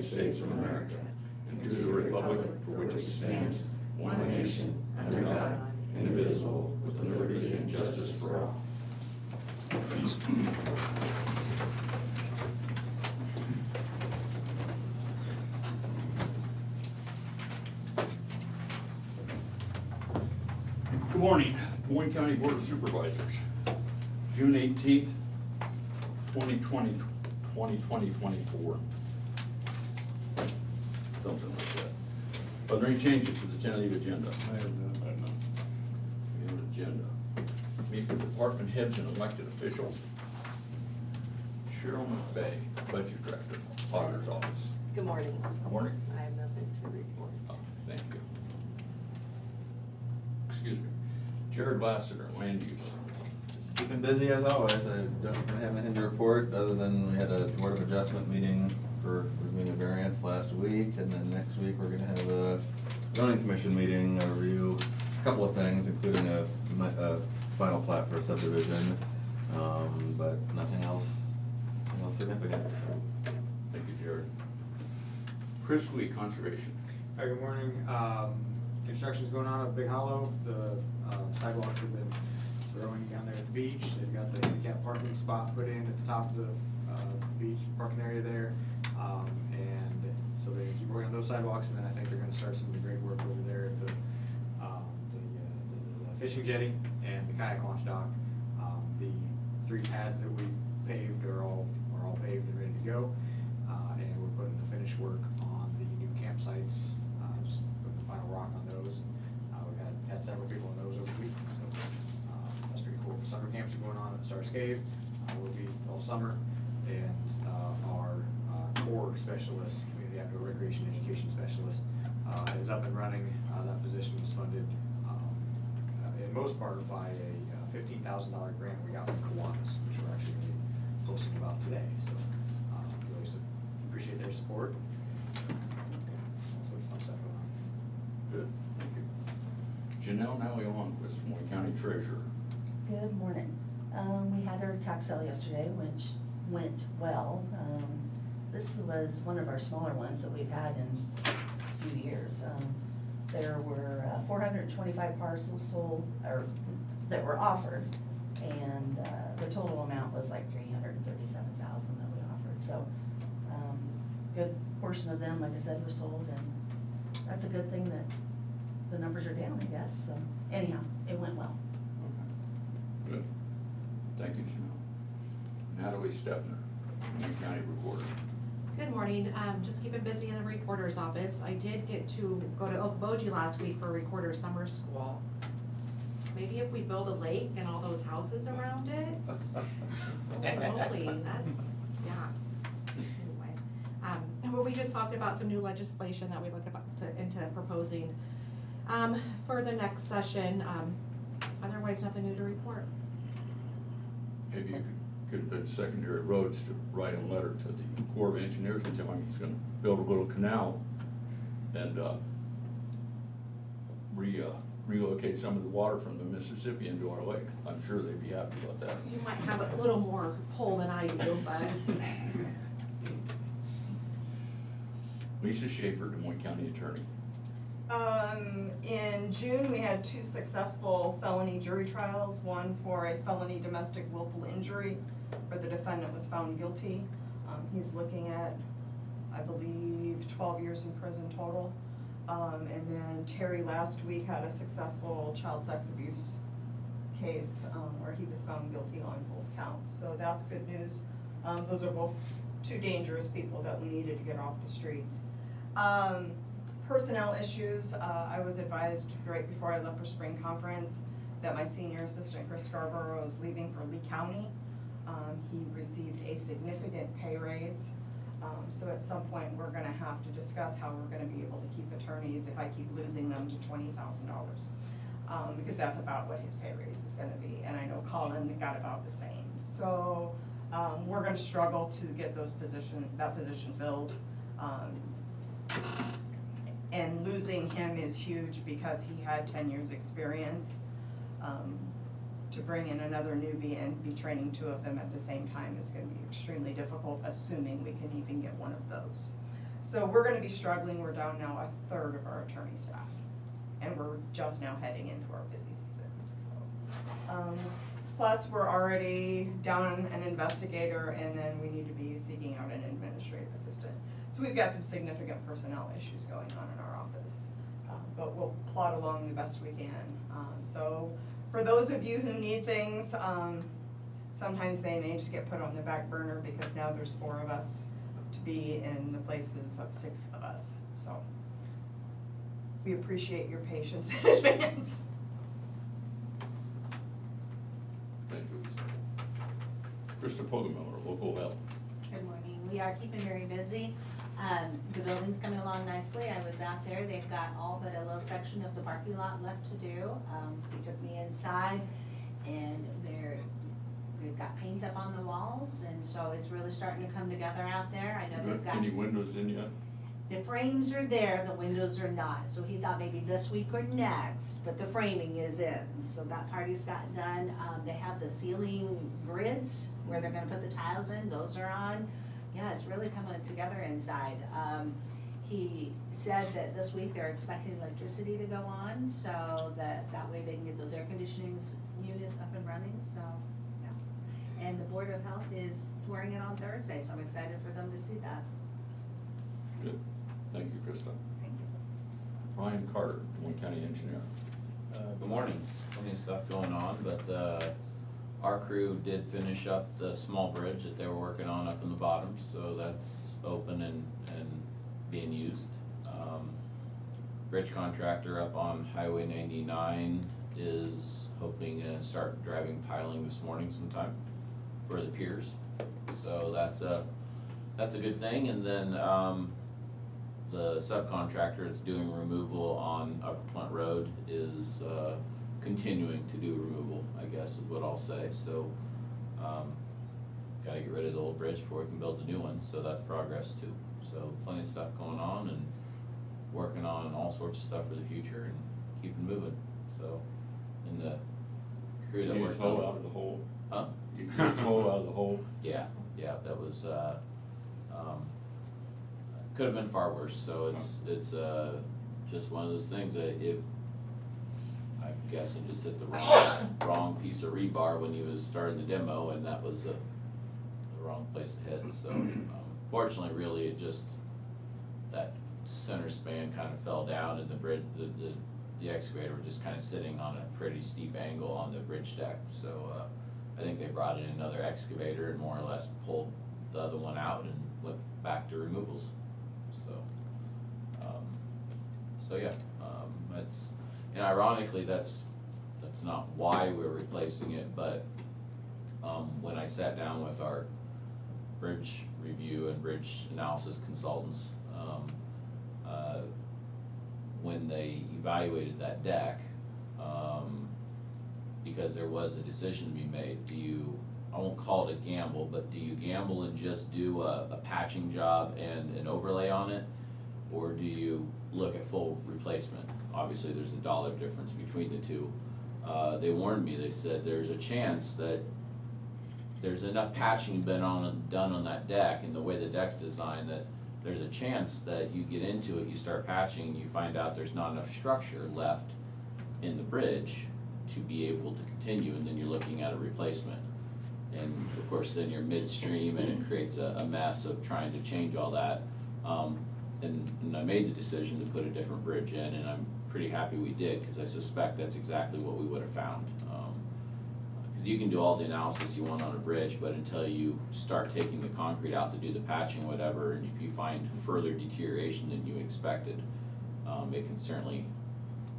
United States of America and to the republic for which it stands, one nation, under God, indivisible, with liberty and justice for all. Good morning, Moines County Board of Supervisors. June 18th, 2024. Something like that. Are there any changes to the tentative agenda? I have none. We have an agenda. Meet with department heads and elected officials. Cheryl McVeigh, Budget Director, Auditor's Office. Good morning. Good morning. I have nothing to report. Oh, thank you. Excuse me. Jared Lassiter, Land Use. Keeping busy as always. I don't really have anything to report other than we had a board of adjustment meeting for reviewing a variance last week, and then next week we're gonna have a zoning commission meeting, a review a couple of things, including a final plat for a subdivision, but nothing else significant. Thank you, Jared. Chris Lee, Conservation. Hi, good morning. Construction's going on at Big Hollow. The sidewalks have been throwing down there at the beach. They've got the handicap parking spot put in at the top of the beach parking area there. And so they keep working on those sidewalks, and then I think they're gonna start some of the great work over there at the fishing jetty and the kayak launch dock. The 3 pads that we paved are all paved and ready to go. And we're putting the finish work on the new campsites, just put the final rock on those. We've had several people on those over the week, so that's pretty cool. Summer camps are going on at Starscade, will be all summer, and our core specialist, community outdoor recreation education specialist, is up and running. That position was funded in most part by a $15,000 grant we got from Kiwanis, which we're actually going to be posting about today. So really appreciate their support. So it's fun stuff going on. Good, thank you. Janelle Nally-Alonquist, Moines County Treasurer. Good morning. We had our tax sale yesterday, which went well. This was one of our smaller ones that we've had in a few years. There were 425 parcels sold, or that were offered, and the total amount was like $337,000 that we offered. So, good portion of them, like I said, were sold, and that's a good thing that the numbers are down, I guess. So, anyhow, it went well. Okay. Good. Thank you, Janelle. Natalie Stepner, Moines County Recorder. Good morning. Just keeping busy in the recorder's office. I did get to go to Okoboji last week for recorder summer school. Maybe if we build a lake and all those houses around it. Holy, that's, yeah. Anyway, but we just talked about some new legislation that we looked into proposing for the next session. Otherwise, nothing new to report. Maybe you could get the secondary roads to write a letter to the Corps of Engineers and tell him he's gonna build a little canal and relocate some of the water from the Mississippi into our lake. I'm sure they'd be happy about that. You might have a little more pull than I do, but. Lisa Schaefer, Des Moines County Attorney. In June, we had 2 successful felony jury trials, one for a felony domestic willful injury where the defendant was found guilty. He's looking at, I believe, 12 years in prison total. And then Terry last week had a successful child sex abuse case where he was found guilty on both counts. So that's good news. Those are both 2 dangerous people that we needed to get off the streets. Personnel issues, I was advised right before I left for spring conference that my senior assistant, Chris Scarborough, is leaving for Lee County. He received a significant pay raise. So at some point, we're gonna have to discuss how we're gonna be able to keep attorneys if I keep losing them to $20,000. Because that's about what his pay raise is gonna be, and I know Colin got about the same. So we're gonna struggle to get that position filled. And losing him is huge because he had 10 years experience. To bring in another newbie and be training 2 of them at the same time is gonna be extremely difficult, assuming we can even get one of those. So we're gonna be struggling, we're down now a third of our attorney staff, and we're just now heading into our busy season, so. Plus, we're already down an investigator, and then we need to be seeking out an administrative assistant. So we've got some significant personnel issues going on in our office, but we'll plod along the best we can. So for those of you who need things, sometimes they may just get put on the back burner because now there's 4 of us to be in the places of 6 of us, so. We appreciate your patience in advance. Thank you. Krista Pogemiller, local health. Good morning. We are keeping very busy. The building's coming along nicely. I was out there. They've got all but a little section of the parking lot left to do. He took me inside and they've got paint up on the walls, and so it's really starting to come together out there. I know they've got, Any windows in yet? the frames are there, the windows are not. So he thought maybe this week or next, but the framing is in. So that party's gotten done. They have the ceiling grids where they're gonna put the tiles in, those are on. Yeah, it's really coming together inside. He said that this week they're expecting electricity to go on, so that way they can get those air conditioning units up and running, so, yeah. And the Board of Health is touring it on Thursday, so I'm excited for them to see that. Good. Thank you, Krista. Thank you. Ryan Carter, Moine County Engineer. Good morning. Plenty of stuff going on, but our crew did finish up the small bridge that they were working on up in the bottom, so that's open and being used. Bridge contractor up on Highway 99 is hoping to start driving piling this morning sometime for the piers. So that's a good thing, and then the subcontractor that's doing removal on Upper Flint Road is continuing to do removal, I guess is what I'll say, so, gotta get rid of the old bridge before we can build the new one, so that's progress too. So plenty of stuff going on and working on all sorts of stuff for the future and keeping moving, so, in the crew that Did you worked hole on. out of the hole? Huh? Did you hole out of the hole? Yeah, that was, could have been far worse, so it's just one of those things that I'm guessing just hit the wrong piece of rebar when he was starting the demo, and that was the wrong place to hit, so, fortunately, really, it just, that center span kind of fell down, and the bridge, the excavator was just kind of sitting on a pretty steep angle on the bridge deck, so, I think they brought in another excavator and more or less pulled the other one out and went back to removals, so yeah, it's, and ironically, that's not why we're replacing it, but, when I sat down with our bridge review and bridge analysis consultants, when they evaluated that deck, because there was a decision to be made, I won't call it a gamble, but do you gamble and just do a patching job and an overlay on it? Or do you look at full replacement? Obviously, there's a dollar difference between the two. They warned me, they said there's a chance that there's enough patching done on that deck and the way the deck's designed that there's a chance that you get into it, you start patching, and you find out there's not enough structure left in the bridge to be able to continue, and then you're looking at a replacement. And of course, then you're midstream and it creates a mess of trying to change all that. And I made the decision to put a different bridge in, and I'm pretty happy we did, because I suspect that's exactly what we would have found. Because you can do all the analysis you want on a bridge, but until you start taking the concrete out to do the patching, whatever, and if you find further deterioration than you expected, it can certainly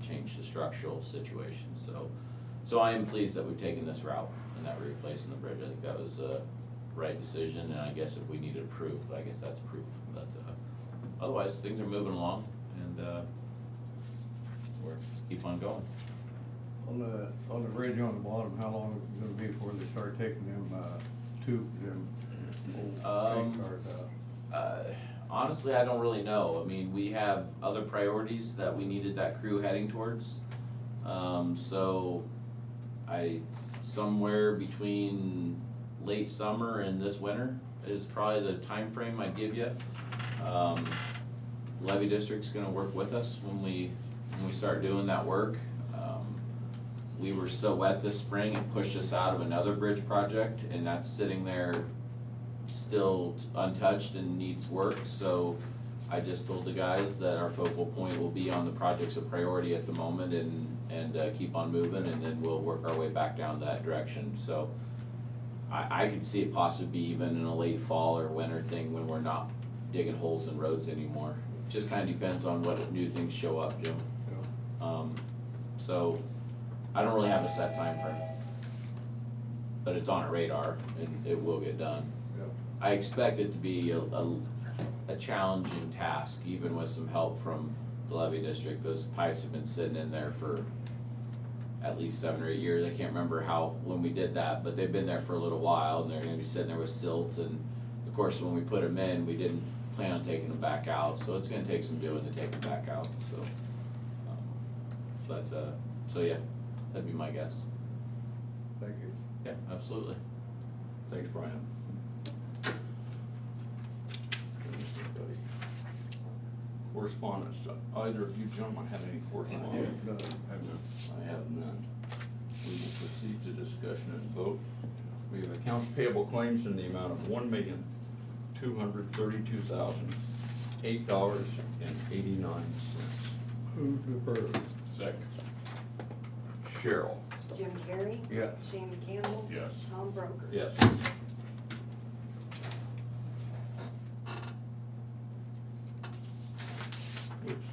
change the structural situation. So I am pleased that we've taken this route and that we're replacing the bridge. I think that was a right decision, and I guess if we needed proof, I guess that's proof. But otherwise, things are moving along, and we're keep on going. On the bridge on the bottom, how long is it gonna be before they start taking them, them old tank cars out? Honestly, I don't really know. I mean, we have other priorities that we needed that crew heading towards. So somewhere between late summer and this winter is probably the time frame I'd give you. levy district's gonna work with us when we start doing that work. We were so wet this spring, it pushed us out of another bridge project, and that's sitting there still untouched and needs work, so I just told the guys that our focal point will be on the projects of priority at the moment and keep on moving, and then we'll work our way back down that direction, so I could see it possibly be even in a late fall or winter thing when we're not digging holes in roads anymore. Just kinda depends on what new things show up, Jim. So, I don't really have a set time frame, but it's on our radar and it will get done. I expect it to be a challenging task, even with some help from the levy district. Those pipes have been sitting in there for at least 7 or 8 years. I can't remember when we did that, but they've been there for a little while, and they're gonna be sitting there with silt, and of course, when we put them in, we didn't plan on taking them back out, so it's gonna take some doing to take them back out, so. So yeah, that'd be my guess. Thank you. Yeah, absolutely. Thanks, Brian. Correspondence, either of you gentlemen have any correspondence? No. I have none. We will proceed to discussion and vote. We have accounts payable claims in the amount of $1,232,008.89. Move to approve. Second. Cheryl? Jim Carrey? Yes. Shane Campbell? Yes. Tom Broker? Yes. Oops.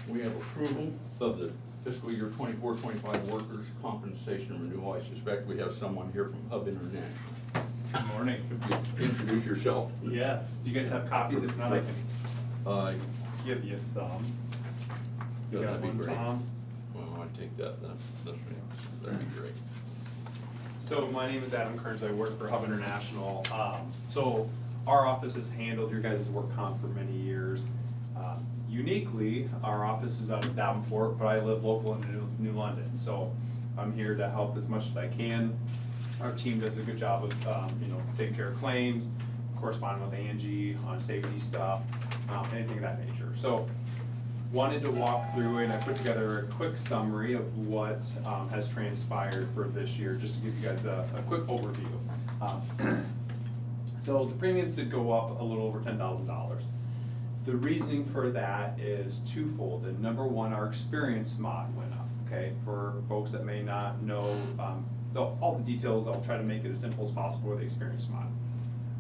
We have approval of the fiscal year 24-25 workers' compensation renewal. I suspect we have someone here from Hub International. Good morning. Could you introduce yourself? Yes, do you guys have copies? If not, I can Uh, give you some. You Yeah, got that'd be one, great. Tom? Well, I take that, that'd be great. So my name is Adam Kearns, I work for Hub International. So our office has handled your guys' work comp for many years. Uniquely, our office is out of Davenport, but I live local in New London, so I'm here to help as much as I can. Our team does a good job of, taking care of claims, corresponding with Angie on safety stuff, anything of that nature. So, wanted to walk through and I put together a quick summary of what has transpired for this year, just to give you guys a quick overview. So the premiums did go up a little over $10,000. The reasoning for that is twofold. And number one, our experience mod went up, okay? For folks that may not know all the details, I'll try to make it as simple as possible with the experience mod.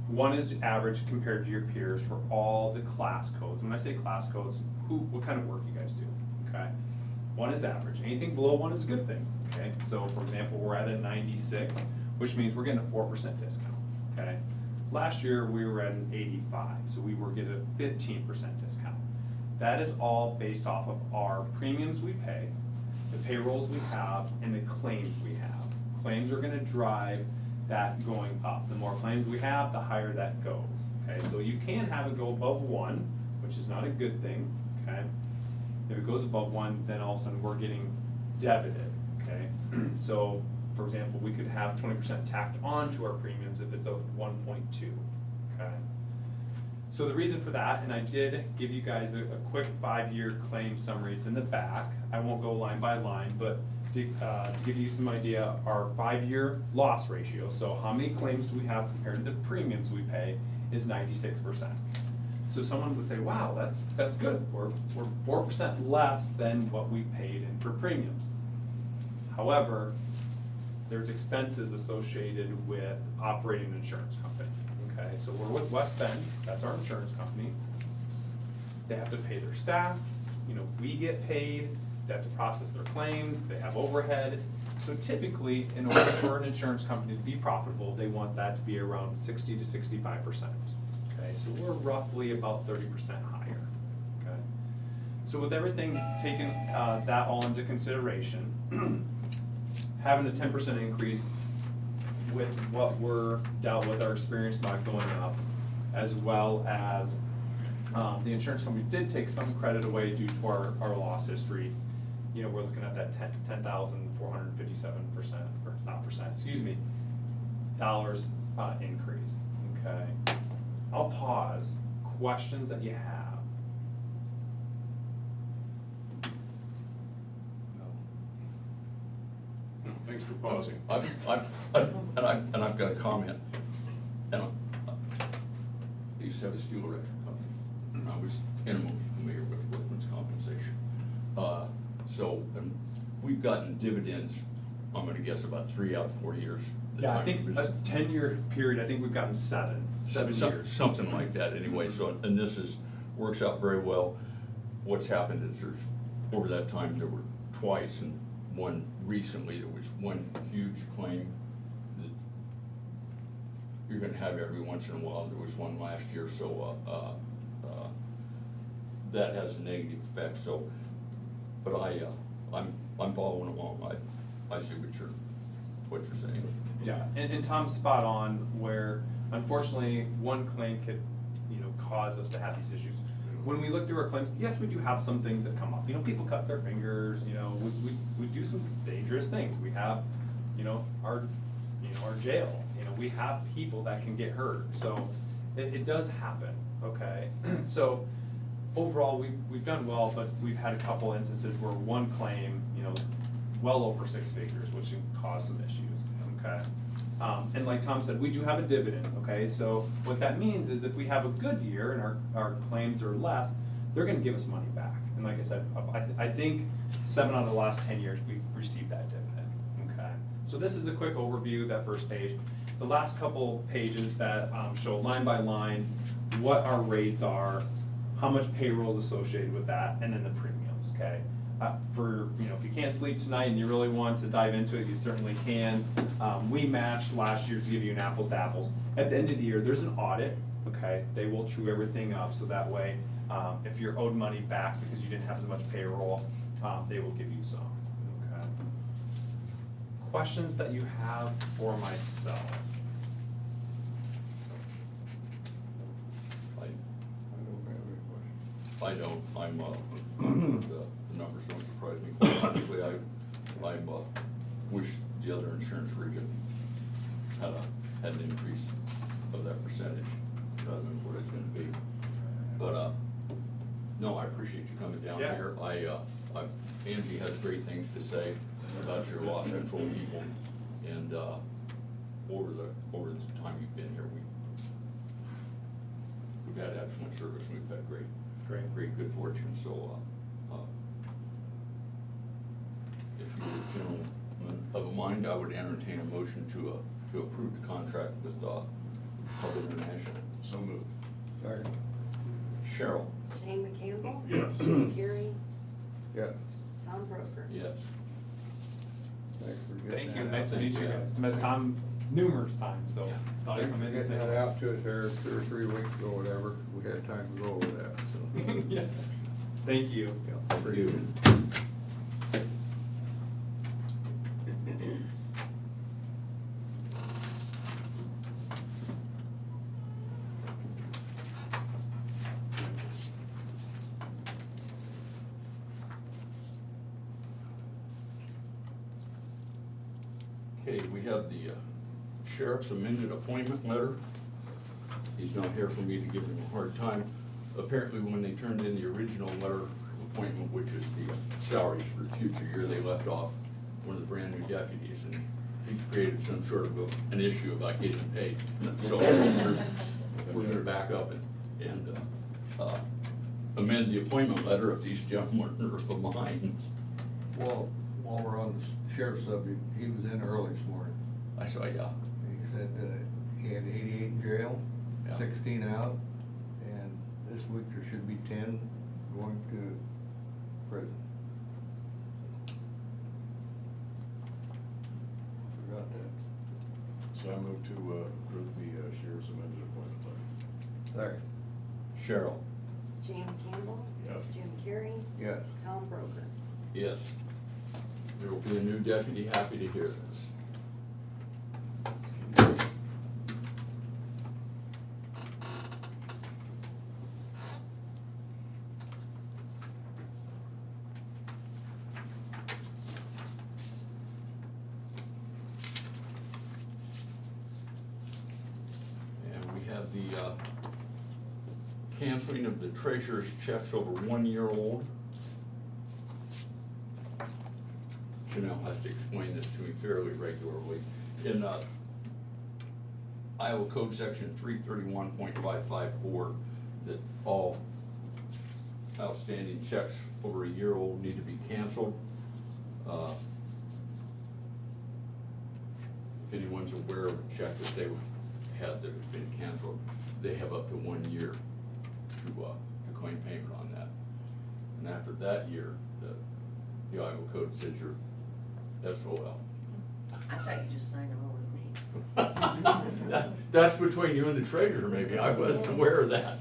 One is average compared to your peers for all the class codes. When I say class codes, what kind of work you guys do, okay? One is average. Anything below one is a good thing, okay? So for example, we're at a 96, which means we're getting a 4% discount, okay? Last year, we were at an 85, so we were getting a 15% discount. That is all based off of our premiums we pay, the payrolls we have, and the claims we have. Claims are gonna drive that going up. The more claims we have, the higher that goes, okay? So you can have it go above 1, which is not a good thing, okay? If it goes above 1, then all of a sudden we're getting debited, okay? So, for example, we could have 20% tacked on to our premiums if it's a 1.2, okay? So the reason for that, and I did give you guys a quick 5-year claim summary, it's in the back. I won't go line by line, but to give you some idea, our 5-year loss ratio, so how many claims do we have compared to the premiums we pay, is 96%. So someone would say, wow, that's good, we're 4% less than what we paid in for premiums. However, there's expenses associated with operating an insurance company, okay? So we're with West Bend, that's our insurance company. They have to pay their staff, we get paid, they have to process their claims, they have overhead. So typically, in order for an insurance company to be profitable, they want that to be around 60 to 65%, okay? So we're roughly about 30% higher, okay? So with everything taken, that all into consideration, having a 10% increase with what we're dealt with, our experience not going up, as well as the insurance company did take some credit away due to our loss history. We're looking at that 10,457%, or not percent, excuse me, dollars increase, okay? I'll pause. Questions that you have? No, Thanks for pausing. And I've got a comment. And I used to have a steel erection company, and I was intimately familiar with workman's compensation. And we've gotten dividends, I'm gonna guess about 3 out of 4 years. The Yeah, I time think it a was- 10-year period, I think we've gotten seven years. Something like that anyway, and this works out very well. What's happened is over that time, there were twice, and one recently, there was one huge claim that you're gonna have every once in a while. There was one last year, so, that has a negative effect, so, but I'm following along. I see what you're saying. Yeah, and Tom's spot on where unfortunately, one claim could, cause us to have these issues. When we look through our claims, yes, we do have some things that come up. People cut their fingers, we do some dangerous things. We have, our jail, we have people that can get hurt. So it does happen, okay? So overall, we've done well, but we've had a couple instances where one claim, well over 6 figures, which can cause some issues, okay? And like Tom said, we do have a dividend, okay? So what that means is if we have a good year and our claims are less, they're gonna give us money back. And like I said, I think 7 out of the last 10 years, we've received that dividend, okay? So this is the quick overview, that first page. The last couple pages that show line by line what our rates are, how much payroll is associated with that, and then the premiums, okay? If you can't sleep tonight and you really want to dive into it, you certainly can. We matched last year to give you an apples to apples. At the end of the year, there's an audit, okay? They will true everything up, so that way, if you're owed money back because you didn't have as much payroll, they will give you some, okay? Questions that you have for myself? I don't have any questions. The numbers don't surprise me. Quite honestly, I wish the other insurance rig had an increase of that percentage rather than what it's gonna be. But, no, I appreciate you coming down Yes. here. Angie has great things to say about your loss control people, and, over the time you've been here, we've had excellent service, and we've had great good fortune, so, if you were gentlemen of a mind, I would entertain a motion to approve the contract with, Public International. So moved. Second. Cheryl? Shane McCampbell? Yes. Jim Carrey? Yes. Tom Broker? Yes. Thanks for getting Thank you, that nice to out. meet you guys. Met Tom numerous times, so thought I'd Thanks come for in and say. getting that out to us there 2 or 3 weeks ago, whatever. We had time to go over that, so. Yes, thank you. Yeah, appreciate it. Okay, we have the sheriff's amended appointment letter. He's not here for me to give him a hard time. Apparently, when they turned in the original letter of appointment, which is the salaries for the future year, they left off one of the brand-new deputies, and he's created some sort of an issue about getting paid. So we're gonna back up and amend the appointment letter if these gentlemen are of the mind. Well, while we're on the sheriff's subject, he was in early this morning. I saw, yeah. He said he had 88 in jail, Yeah. 16 out, and this week there should be 10 going to prison. Forgot that. So I move to approve the sheriff's amended appointment letter. Second. Cheryl? Shane McCampbell? Yes. Jim Carrey? Yes. Tom Broker? Yes. There will be a new deputy, happy to hear this. And we have the canceling of the treasurer's checks over 1 year old. Janelle has to explain this to me fairly regularly. In Iowa Code Section 331.554, that all outstanding checks over a year old need to be canceled. If anyone's aware of a check that they had that has been canceled, they have up to 1 year to claim payment on that. And after that year, the Iowa Code says you're SOL. I thought you just signed them over to me. That's between you and the treasurer, maybe. I wasn't aware of that.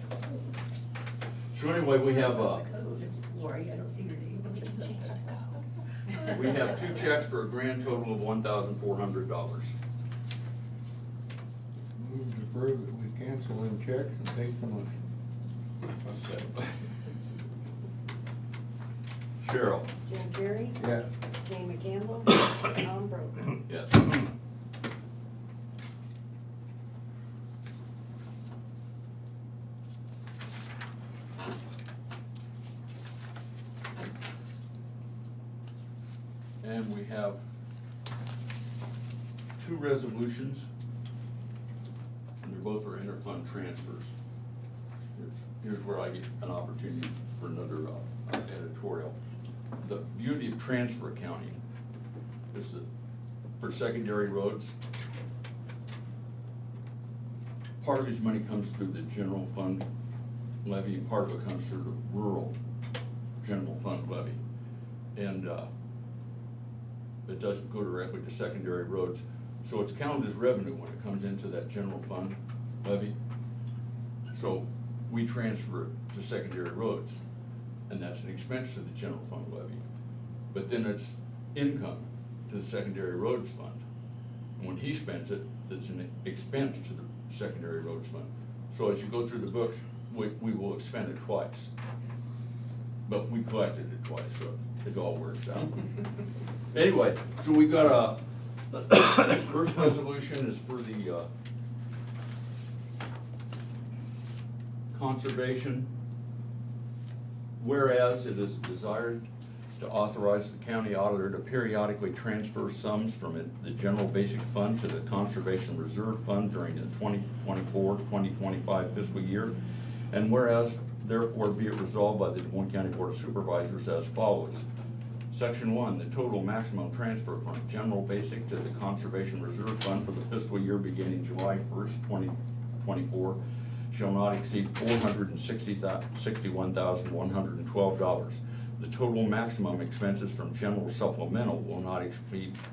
So anyway, we have, Lori, I don't see your name. we have 2 checks for a grand total of $1,400. Move to approve that we cancel them checks and take the money. Cheryl? Jim Carrey, Yes. Shane McCampbell, Tom Broker. Yes. And we have 2 resolutions, and they're both for interfund transfers. Here's where I get an opportunity for another editorial. The beauty of transfer accounting is that for secondary roads, part of his money comes through the general fund levy, and part of it comes through the rural general fund levy. And it doesn't go directly to secondary roads. So it's counted as revenue when it comes into that general fund levy. So we transfer it to secondary roads, and that's an expense to the general fund levy. But then it's income to the secondary roads fund. And when he spends it, it's an expense to the secondary roads fund. So as you go through the books, we will expend it twice. But we collected it twice, so it all works out. Anyway, so we got first resolution is for the conservation. Whereas it is desired to authorize the county auditor to periodically transfer sums from the general basic fund to the conservation reserve fund during the 2024-2025 fiscal year. And whereas therefore be it resolved by the Des Moines County Board of Supervisors as follows. Section 1, the total maximum transfer from general basic to the conservation reserve fund for the fiscal year beginning July 1st, 2024 shall not exceed $461,112. The total maximum expenses from general supplemental will not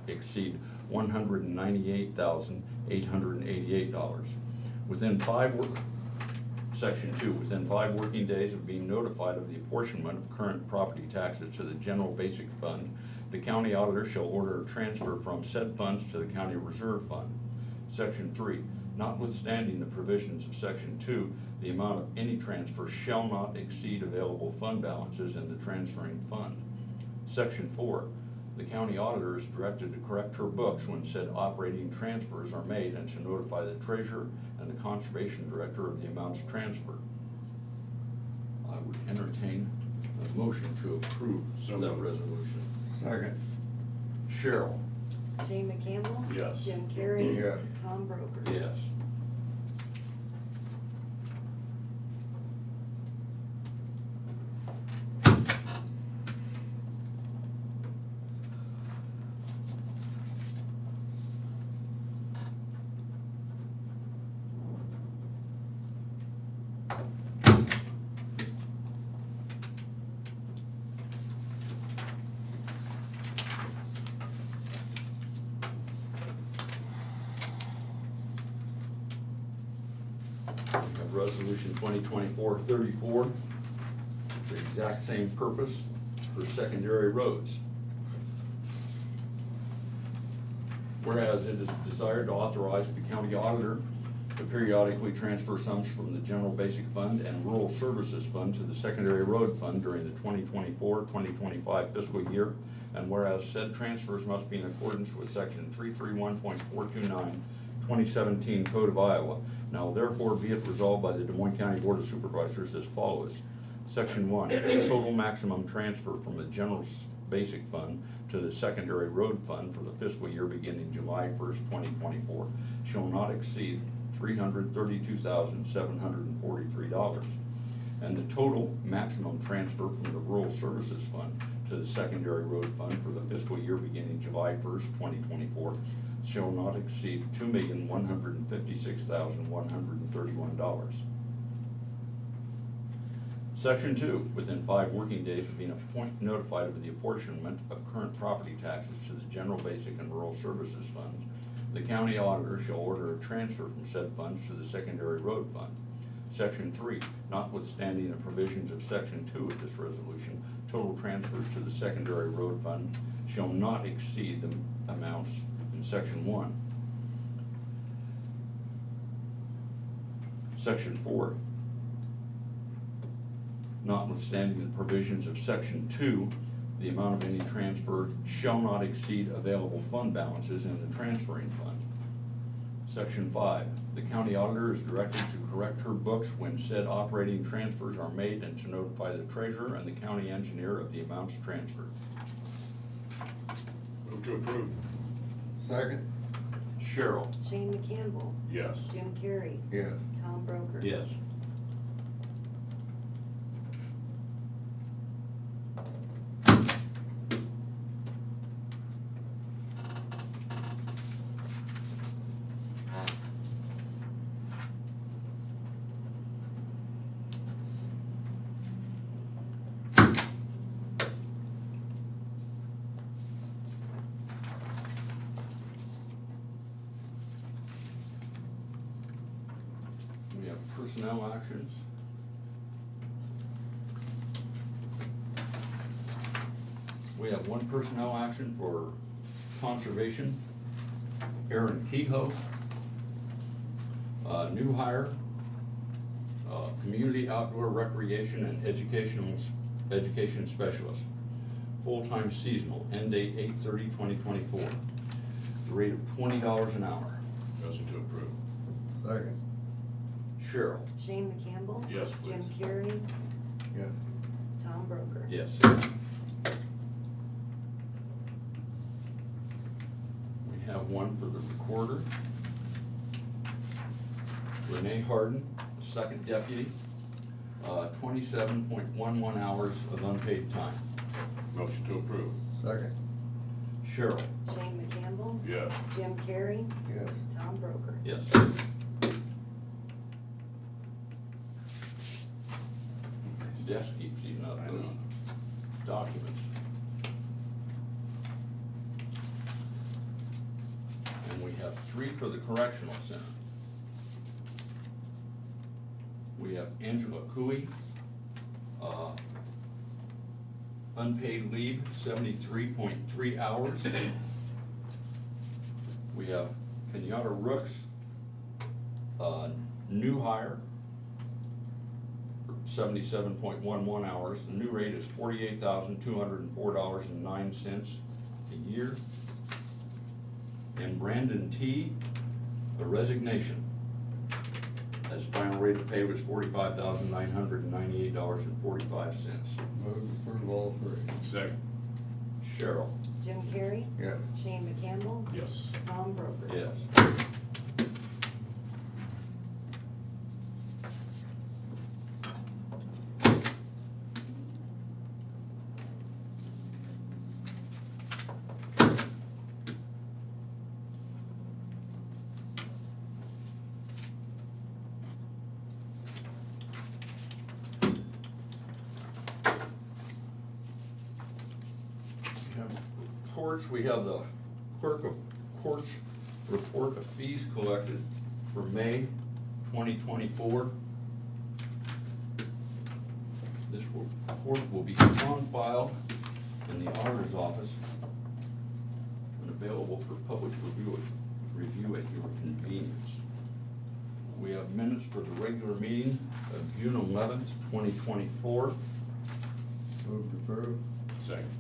exceed $198,888. Section 2, within 5 working days of being notified of the apportionment of current property taxes to the general basic fund, the county auditor shall order a transfer from said funds to the county reserve fund. Section 3, notwithstanding the provisions of Section 2, the amount of any transfer shall not exceed available fund balances in the transferring fund. Section 4, the county auditor is directed to correct her books when said operating transfers are made and to notify the treasurer and the conservation director of the amounts transferred. I would entertain a motion to approve that resolution. Second. Cheryl? Shane McCampbell. Yes. Jim Carrey. Yes. Tom Broker. Yes. We have Resolution 2024-34, the exact same purpose for secondary roads. Whereas it is desired to authorize the county auditor to periodically transfer sums from the general basic fund and rural services fund to the secondary road fund during the 2024-2025 fiscal year, and whereas said transfers must be in accordance with section 331.429 2017 Code of Iowa, Now therefore be it resolved by the Des Moines County Board of Supervisors as follows. Section 1, total maximum transfer from the general basic fund to the secondary road fund for the fiscal year beginning July 1st, 2024 shall not exceed $332,743. And the total maximum transfer from the rural services fund to the secondary road fund for the fiscal year beginning July 1st, 2024 shall not exceed $2,156,131. Section 2, within 5 working days of being notified of the apportionment of current property taxes to the general basic and rural services funds, the county auditor shall order a transfer from said funds to the secondary road fund. Section 3, notwithstanding the provisions of Section 2 of this resolution, total transfers to the secondary road fund shall not exceed the amounts in Section 1. Section 4, notwithstanding the provisions of Section 2, the amount of any transfer shall not exceed available fund balances in the transferring fund. Section 5, the county auditor is directed to correct her books when said operating transfers are made and to notify the treasurer and the county engineer of the amounts transferred. Move to approve. Second? Cheryl? Shane McCampbell. Yes. Jim Carrey. Yes. Tom Broker. Yes. We have personnel actions. We have one personnel action for conservation, Aaron Kehoe. New hire, community outdoor recreation and education specialist. Full-time seasonal, end date 8/30/2024. The rate of $20 an hour. Motion to approve. Second? Cheryl? Shane McCampbell. Yes, Jim please. Carrey. Yes. Tom Broker. Yes. We have one for the recorder. Renee Harden, second deputy, 27.11 hours of unpaid time. Motion to approve. Second? Cheryl? Shane McCampbell. Yes. Jim Carrey. Yes. Tom Broker. Yes. Desk keeps eating up I those know. documents. And we have 3 for the correctional center. We have Angela Cooey, unpaid leave, 73.3 hours. We have Kenyatta Rooks, new hire, 77.11 hours. The new rate is $48,204.09 a year. And Brandon T., a resignation. His final rate of pay was $45,998.45. Move to approve all 3. Second. Cheryl? Jim Carrey. Yes. Shane McCampbell. Yes. Tom Broker. Yes. We have reports. We have the clerk of courts report of fees collected for May 2024. This report will be on file in the auditor's office and available for public review at your convenience. We have minutes for the regular meeting of June 11th, 2024. Move to approve. Second.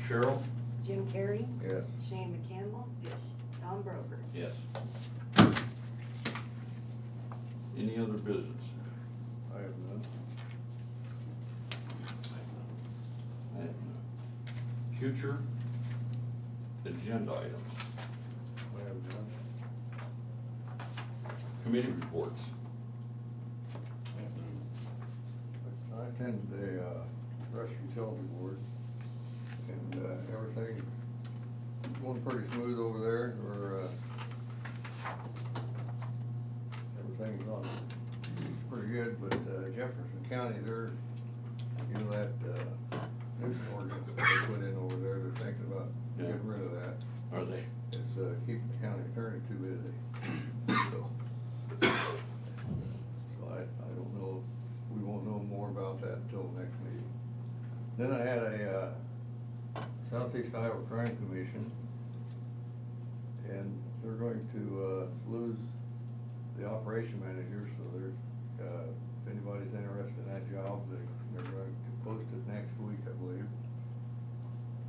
Cheryl? Jim Carrey. Yes. Shane McCampbell. Yes. Tom Broker. Yes. Any other business? I have none. I have none. Future agenda items, I have none. committee reports. I attended the Rush Utility Board, and everything's going pretty smooth over there. Everything's on pretty good, but Jefferson County, they're, you know, that nuisance ordinance that they put in over there, they're thinking about getting rid of that. Are they? It's keeping the county attorney too busy. So I don't know, we won't know more about that until next meeting. Then I had a Southeast Iowa Crime Commission, and they're going to lose the operation manager, so there's, if anybody's interested in that job, they're going to post it next week, I believe.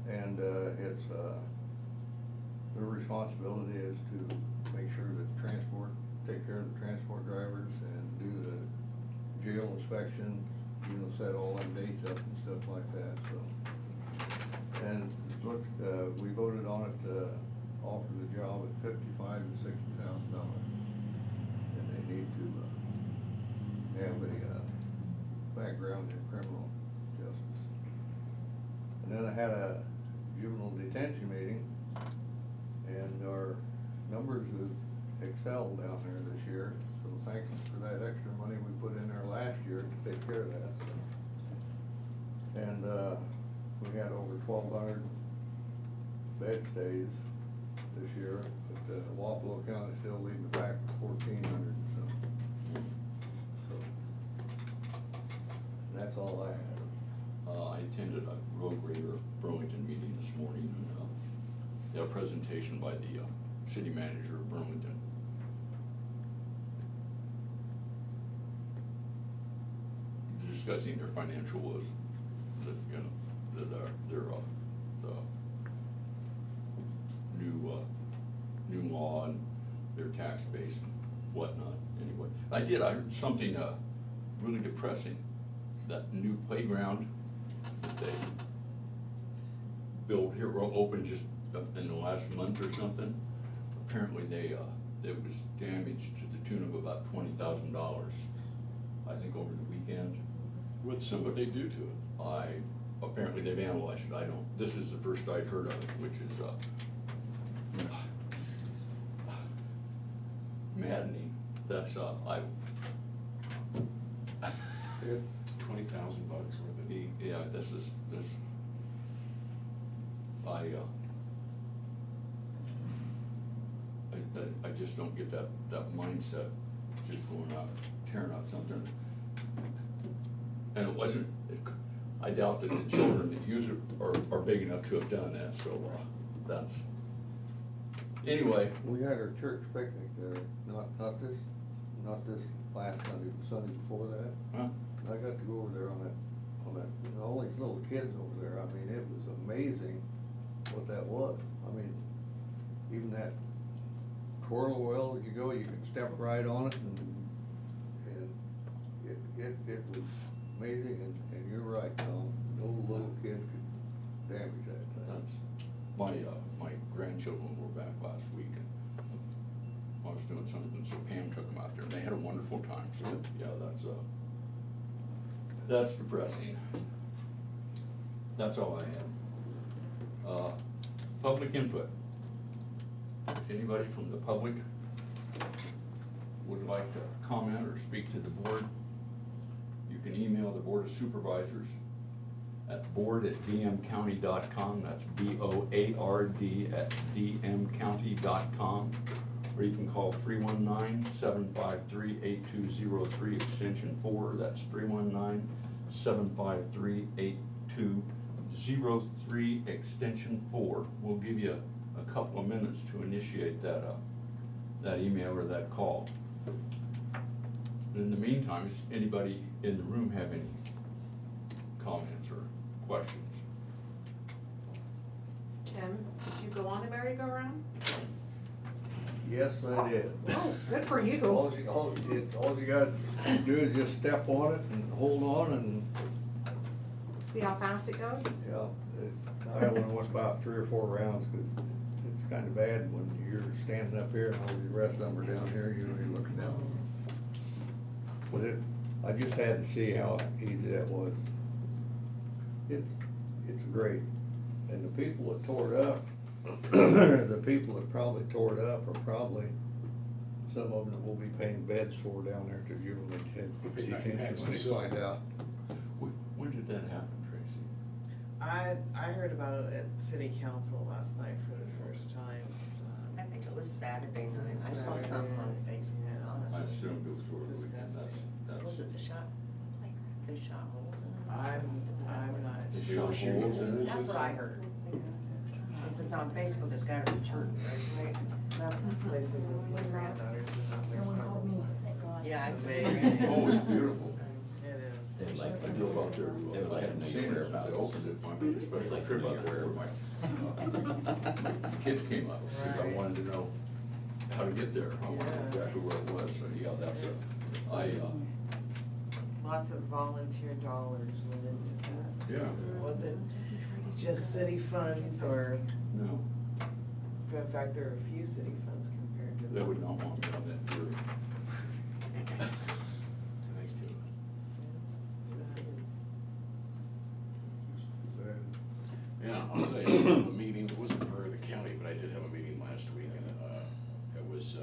And it's, their responsibility is to make sure that take care of the transport drivers and do the jail inspection, you know, set all them dates up and stuff like that, so. And look, we voted on it, offer the job at $55,000 to $60,000. And they need to have a background in criminal justice. And then I had a juvenile detention meeting, and our numbers have excelled down there this year, so thanks for that extra money we put in there last year to take care of that, so. And we had over 1,200 bed stays this year, but Wapello County still leading the pack with 1,400, so. That's all I had. I attended a road grader Burlington meeting this morning, and they had a presentation by the city manager of Burlington. Discussing their financial woes, that, you know, their the new law and their tax base and whatnot. Anyway, I heard something really depressing. That new playground that they built here, opened just in the last month or something. Apparently it was damaged to the tune of about $20,000, I think, over the weekend. What they do to it? Apparently they've analyzed it. This is the first I'd heard of it, which is maddening. That's, $20,000 worth of it. yeah, this. I just don't get that mindset, just going out, tearing out something. And it wasn't, I doubt that the children that use it are big enough to have done that, so, that's, anyway. We had our church picnic there, not this last Sunday, but Sunday before that. Huh? I got to go over there on that, all these little kids over there, I mean, it was amazing what that was. I mean, even that twirl well, you can step right on it, and it was amazing, and you're right, Tom, no little kid could damage that thing. That's, my grandchildren were back last week, and I was doing something, so Pam took them out there, and they had a wonderful time, so, yeah, that's depressing. That's all I had. Public input. If anybody from the public would like to comment or speak to the board, you can email the Board of Supervisors at board@dmcounty.com, that's BOARD@dmcounty.com, or you can call 319-753-8203, extension 4, that's 319-753-8203, extension 4. We'll give you a couple of minutes to initiate that email or that call. In the meantime, does anybody in the room have any comments or questions? Tim, did you go on the merry-go-round? Yes, I did. Oh, good for you. All you gotta do is just step on it and hold on and, See how fast it goes? I only went about 3 or 4 rounds, cause it's kinda bad when you're standing up here and all the rest of them are down here, you're looking down. But I just had to see how easy that was. It's great. And the people that tore it up, the people that probably tore it up are probably some of them that we'll be paying beds for down there to juvenile detention when they find out. When did that happen, Tracy? I heard about it at city council last night for the first time. I think it was Saturday night. I saw something on Facebook, I honestly. assumed it was over the weekend. Disgusting. Was it the shot? They shot holes in it? I'm not They sure. shot holes in it? That's what I heard. If it's on Facebook, it's gotta be true. Right? That place is, my granddaughter's been out there several times. Yeah, I Amazing. Oh, it's beautiful. It They is. like I drove out there, They would I like hadn't to know seen your it since they whereabouts. opened it, my big special Like trip to know out there your where my kids came up, because I Right. wanted to know how to get there, I wanted Yeah. exactly where it was, so yeah, that's It's- Lots of volunteer dollars went into that. yeah, It wasn't just city funds or, no, in fact, there are a few city funds compared to. they would not want me on that jury. Nice to us. So, Yeah, I'll tell you, the meeting, it wasn't for the county, but I did have a meeting last week, and, it was,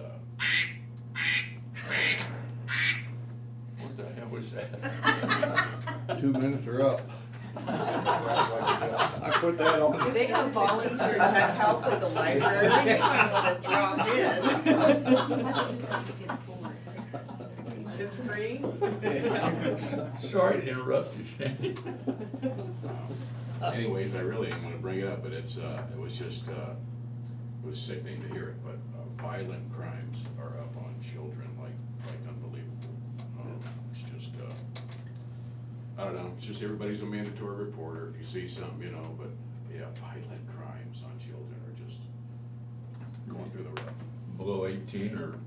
What the hell was that? 2 minutes are up. I put that on. They have volunteers that help at the library, if you wanna drop in. It's free? Sorry to interrupt you, Shane. anyways, I really didn't wanna bring it up, but it's, it was just, it was sickening to hear it, but, violent crimes are up on children like unbelievable. It's just, I don't know, it's just everybody's a mandatory reporter if you see something, you know, but, yeah, violent crimes on children are just going through the rough. Below 18 or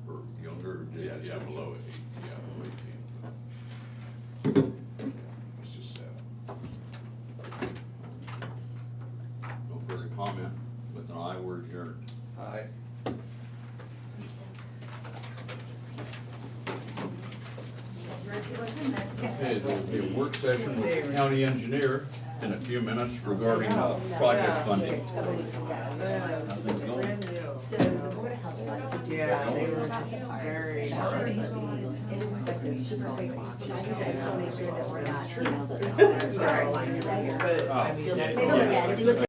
younger? Yeah, below it, yeah, below 18. It's just sad. No further comment, with an aye, we're adjourned. Aye. Okay, there'll be a work session with the county engineer in a few minutes regarding, project funding. Brand new. So the Board of Health wants to do Yeah, something. they were just very. And it's like a super big one. I just wanna make sure that we're not. Sorry. But, I mean. Take a look at it, see what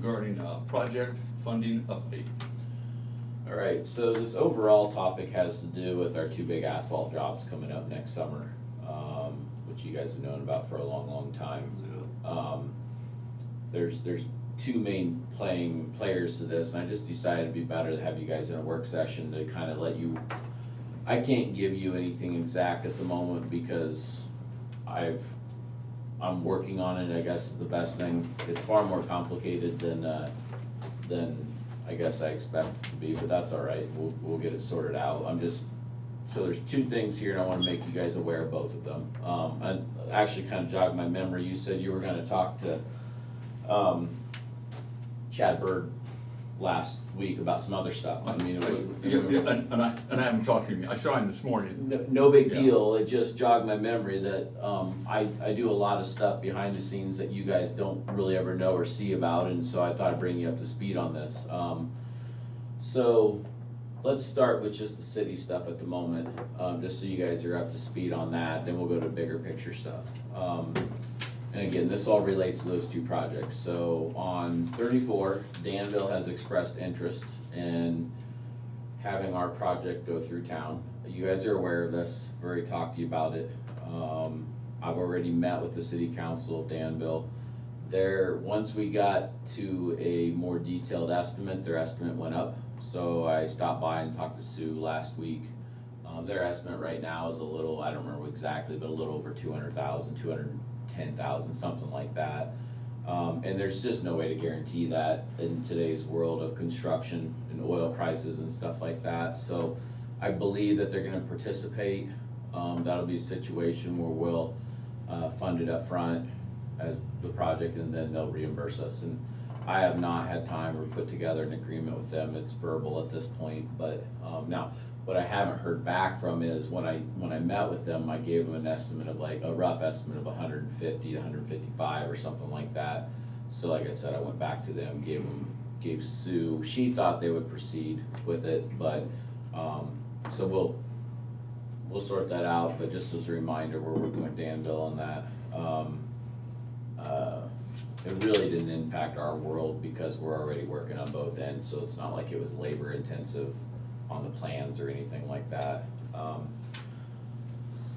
regarding project funding update. All right, so this overall topic has to do with our two big asphalt jobs coming up next summer, which you guys have known about for a long, long time. There's two main players to this, and I just decided it'd be better to have you guys in a work session to kind of let you, I can't give you anything exact at the moment because I'm working on it, I guess is the best thing. It's far more complicated than I guess I expect it to be, but that's all right, we'll get it sorted out. So there's two things here, and I wanna make you guys aware of both of them. I actually kind of jogged my memory, you said you were gonna talk to, Chad Bird last week about some other stuff. I mean, And I haven't talked to him, I saw him this morning. no big Yeah. deal, it just jogged my memory that, I do a lot of stuff behind the scenes that you guys don't really ever know or see about, and so I thought I'd bring you up to speed on this. So, let's start with just the city stuff at the moment, just so you guys are up to speed on that, then we'll go to bigger picture stuff. And again, this all relates to those two projects. So on 34, Danville has expressed interest in having our project go through town. You guys are aware of this, I've already talked to you about it. I've already met with the city council of Danville. Once we got to a more detailed estimate, their estimate went up. So I stopped by and talked to Sue last week. Their estimate right now is a little, I don't remember exactly, but a little over 200,000, 210,000, something like that. And there's just no way to guarantee that in today's world of construction and oil prices and stuff like that. So I believe that they're gonna participate. That'll be a situation where we'll fund it up front as the project, and then they'll reimburse us. And I have not had time or put together an agreement with them, it's verbal at this point, but now, what I haven't heard back from is when I met with them, I gave them an estimate of a rough estimate of 150 to 155 or something like that. So like I said, I went back to them, gave Sue, she thought they would proceed with it, but, so we'll sort that out, but just as a reminder, we're working with Danville on that. It really didn't impact our world because we're already working on both ends, so it's not like it was labor intensive on the plans or anything like that.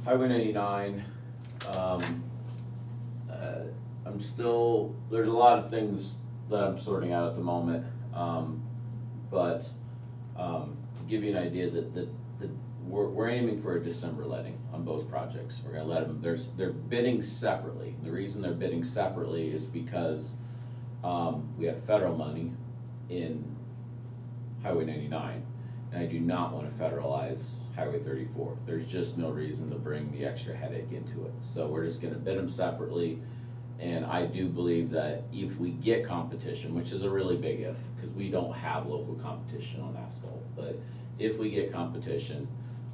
Highway 99, there's a lot of things that I'm sorting out at the moment, but to give you an idea that we're aiming for a December letting on both projects. We're gonna let them, they're bidding separately. The reason they're bidding separately is because we have federal money in Highway 99, and I do not wanna federalize Highway 34. There's just no reason to bring the extra headache into it. So we're just gonna bid them separately, and I do believe that if we get competition, which is a really big if, because we don't have local competition on asphalt, but if we get competition,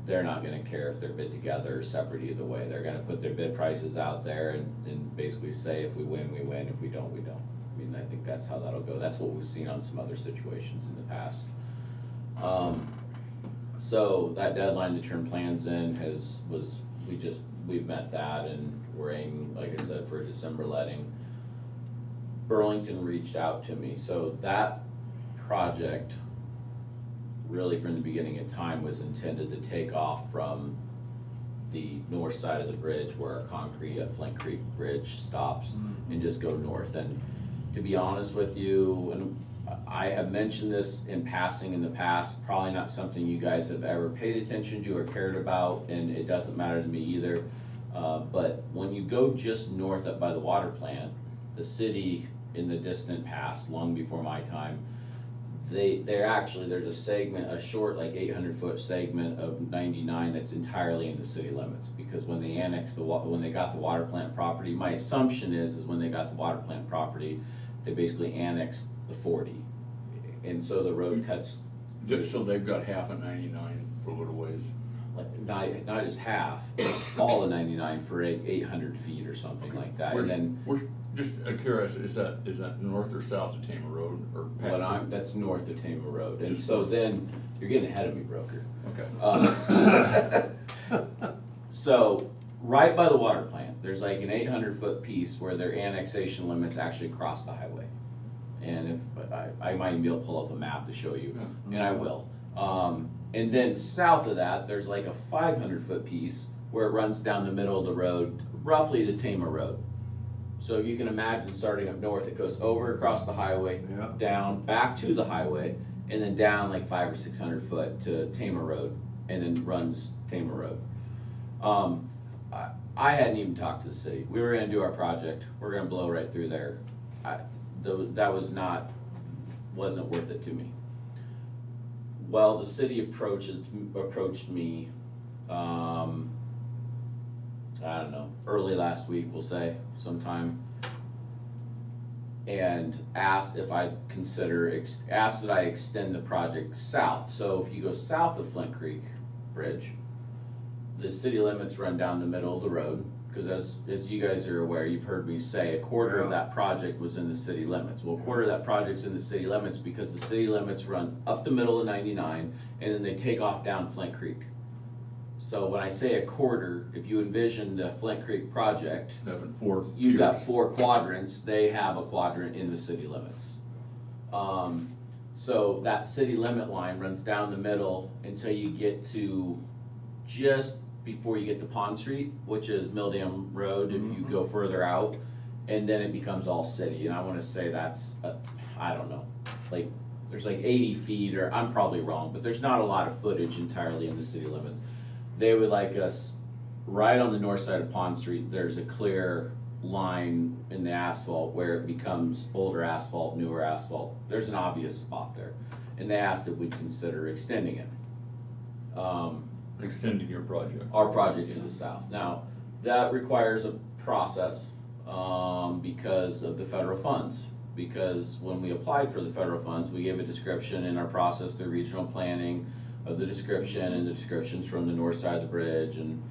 they're not gonna care if they're bid together or separate either way. They're gonna put their bid prices out there and basically say if we win, we win, if we don't, we don't. I mean, I think that's how that'll go. That's what we've seen on some other situations in the past. So that deadline to turn plans in we've met that, and we're aiming, like I said, for a December letting. Burlington reached out to me, so that project really from the beginning of time was intended to take off from the north side of the bridge where our concrete at Flint Creek Bridge stops and just go north. And to be honest with you, and I have mentioned this in passing in the past, probably not something you guys have ever paid attention to or cared about, and it doesn't matter to me either. But when you go just north up by the water plant, the city in the distant past, long before my time, there's a segment, a short 800-foot segment of 99 that's entirely in the city limits, because when they annexed when they got the water plant property, my assumption is when they got the water plant property, they basically annexed the 40, and so the road cuts. So they've got half of 99 for a little ways. Not just half, all of 99 for 800 feet or something like that, and then. We're just curious, is that north or south of Tama Road, or? That's north of Tama Road, and so then, you're getting ahead of me, broker. Okay. So, right by the water plant, there's an 800-foot piece where their annexation limits actually cross the highway. and if, I might even be able to pull up a map to show you, Yeah. and I will. And then south of that, there's like a 500-foot piece where it runs down the middle of the road, roughly to Tama Road. So you can imagine starting up north, it goes over across the highway, Yeah. down, back to the highway, and then down like 500 or 600 foot to Tama Road, and then runs Tama Road. I hadn't even talked to the city. We were gonna do our project. We're gonna blow right through there. That wasn't worth it to me. Well, the city approached me, I don't know, early last week, we'll say, sometime, and asked if I'd asked that I extend the project south. So if you go south of Flint Creek Bridge, the city limits run down the middle of the road, because as you guys are aware, you've heard me say, a quarter of that project was in the city limits. Well, a quarter of that project's in the city limits because the city limits run up the middle of 99, and then they take off down Flint Creek. So when I say a quarter, if you envision the Flint Creek project, Having four. you've got tiers. 4 quadrants, they have a quadrant in the city limits. So that city limit line runs down the middle until you get to just before you get to Pond Street, which is Mill Dam Road if you go further out, and then it becomes all city, and I wanna say that's, I don't know, like, there's like 80 feet, or I'm probably wrong, but there's not a lot of footage entirely in the city limits. They would like us, right on the north side of Pond Street, there's a clear line in the asphalt where it becomes older asphalt, newer asphalt. There's an obvious spot there, and they asked if we'd consider extending it. Extending your project. Our project to the south. Now, that requires a process, because of the federal funds. Because when we applied for the federal funds, we gave a description in our process, the regional planning of the description, and the descriptions from the north side of the bridge, and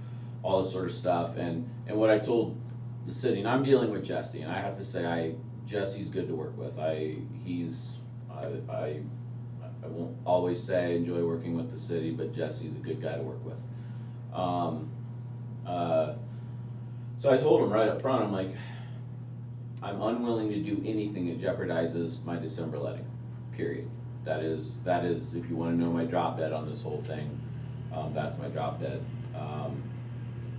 all this sort of stuff. And what I told the city, and I'm dealing with Jesse, and I have to say, Jesse's good to work with. I won't always say I enjoy working with the city, but Jesse's a good guy to work with. So I told him right up front, I'm like, I'm unwilling to do anything that jeopardizes my December letting, period. That is, if you wanna know my drop dead on this whole thing, that's my drop dead.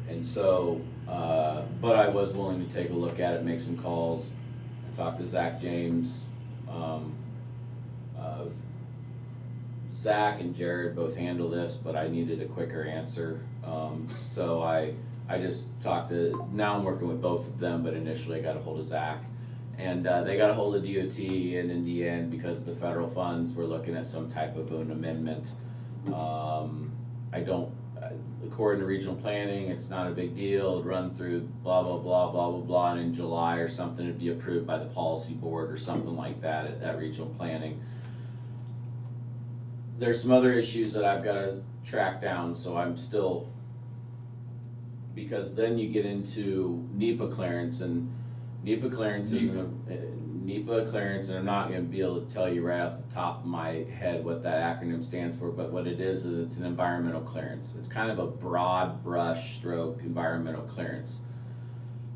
And so, but I was willing to take a look at it, make some calls. I talked to Zach James, Zach and Jared both handle this, but I needed a quicker answer. So I just talked to, now I'm working with both of them, but initially I got a hold of Zach. And they got a hold of DOT, and in the end, because of the federal funds, we're looking at some type of an amendment. According to regional planning, it's not a big deal, it'd run through blah, blah, blah, blah, blah, blah, and in July or something, it'd be approved by the policy board or something like that at regional planning. There's some other issues that I've gotta track down, so I'm still, because then you get into NEPA clearance, and NEPA clearance NEPA clearance, and I'm not gonna be able to tell you right off the top of my head what that acronym stands for, but what it is it's an environmental clearance. It's kind of a broad brush stroke environmental clearance.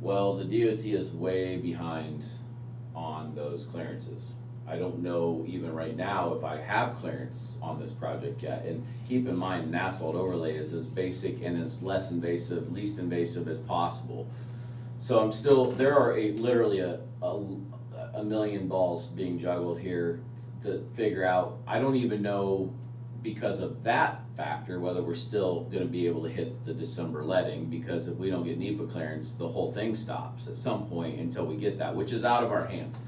Well, the DOT is way behind on those clearances. I don't know even right now if I have clearance on this project yet. And keep in mind, an asphalt overlay is as basic and as least invasive as possible. So I'm still, there are literally a million balls being juggled here to figure out. I don't even know, because of that factor, whether we're still gonna be able to hit the December letting, because if we don't get NEPA clearance, the whole thing stops at some point until we get that, which is out of our hands.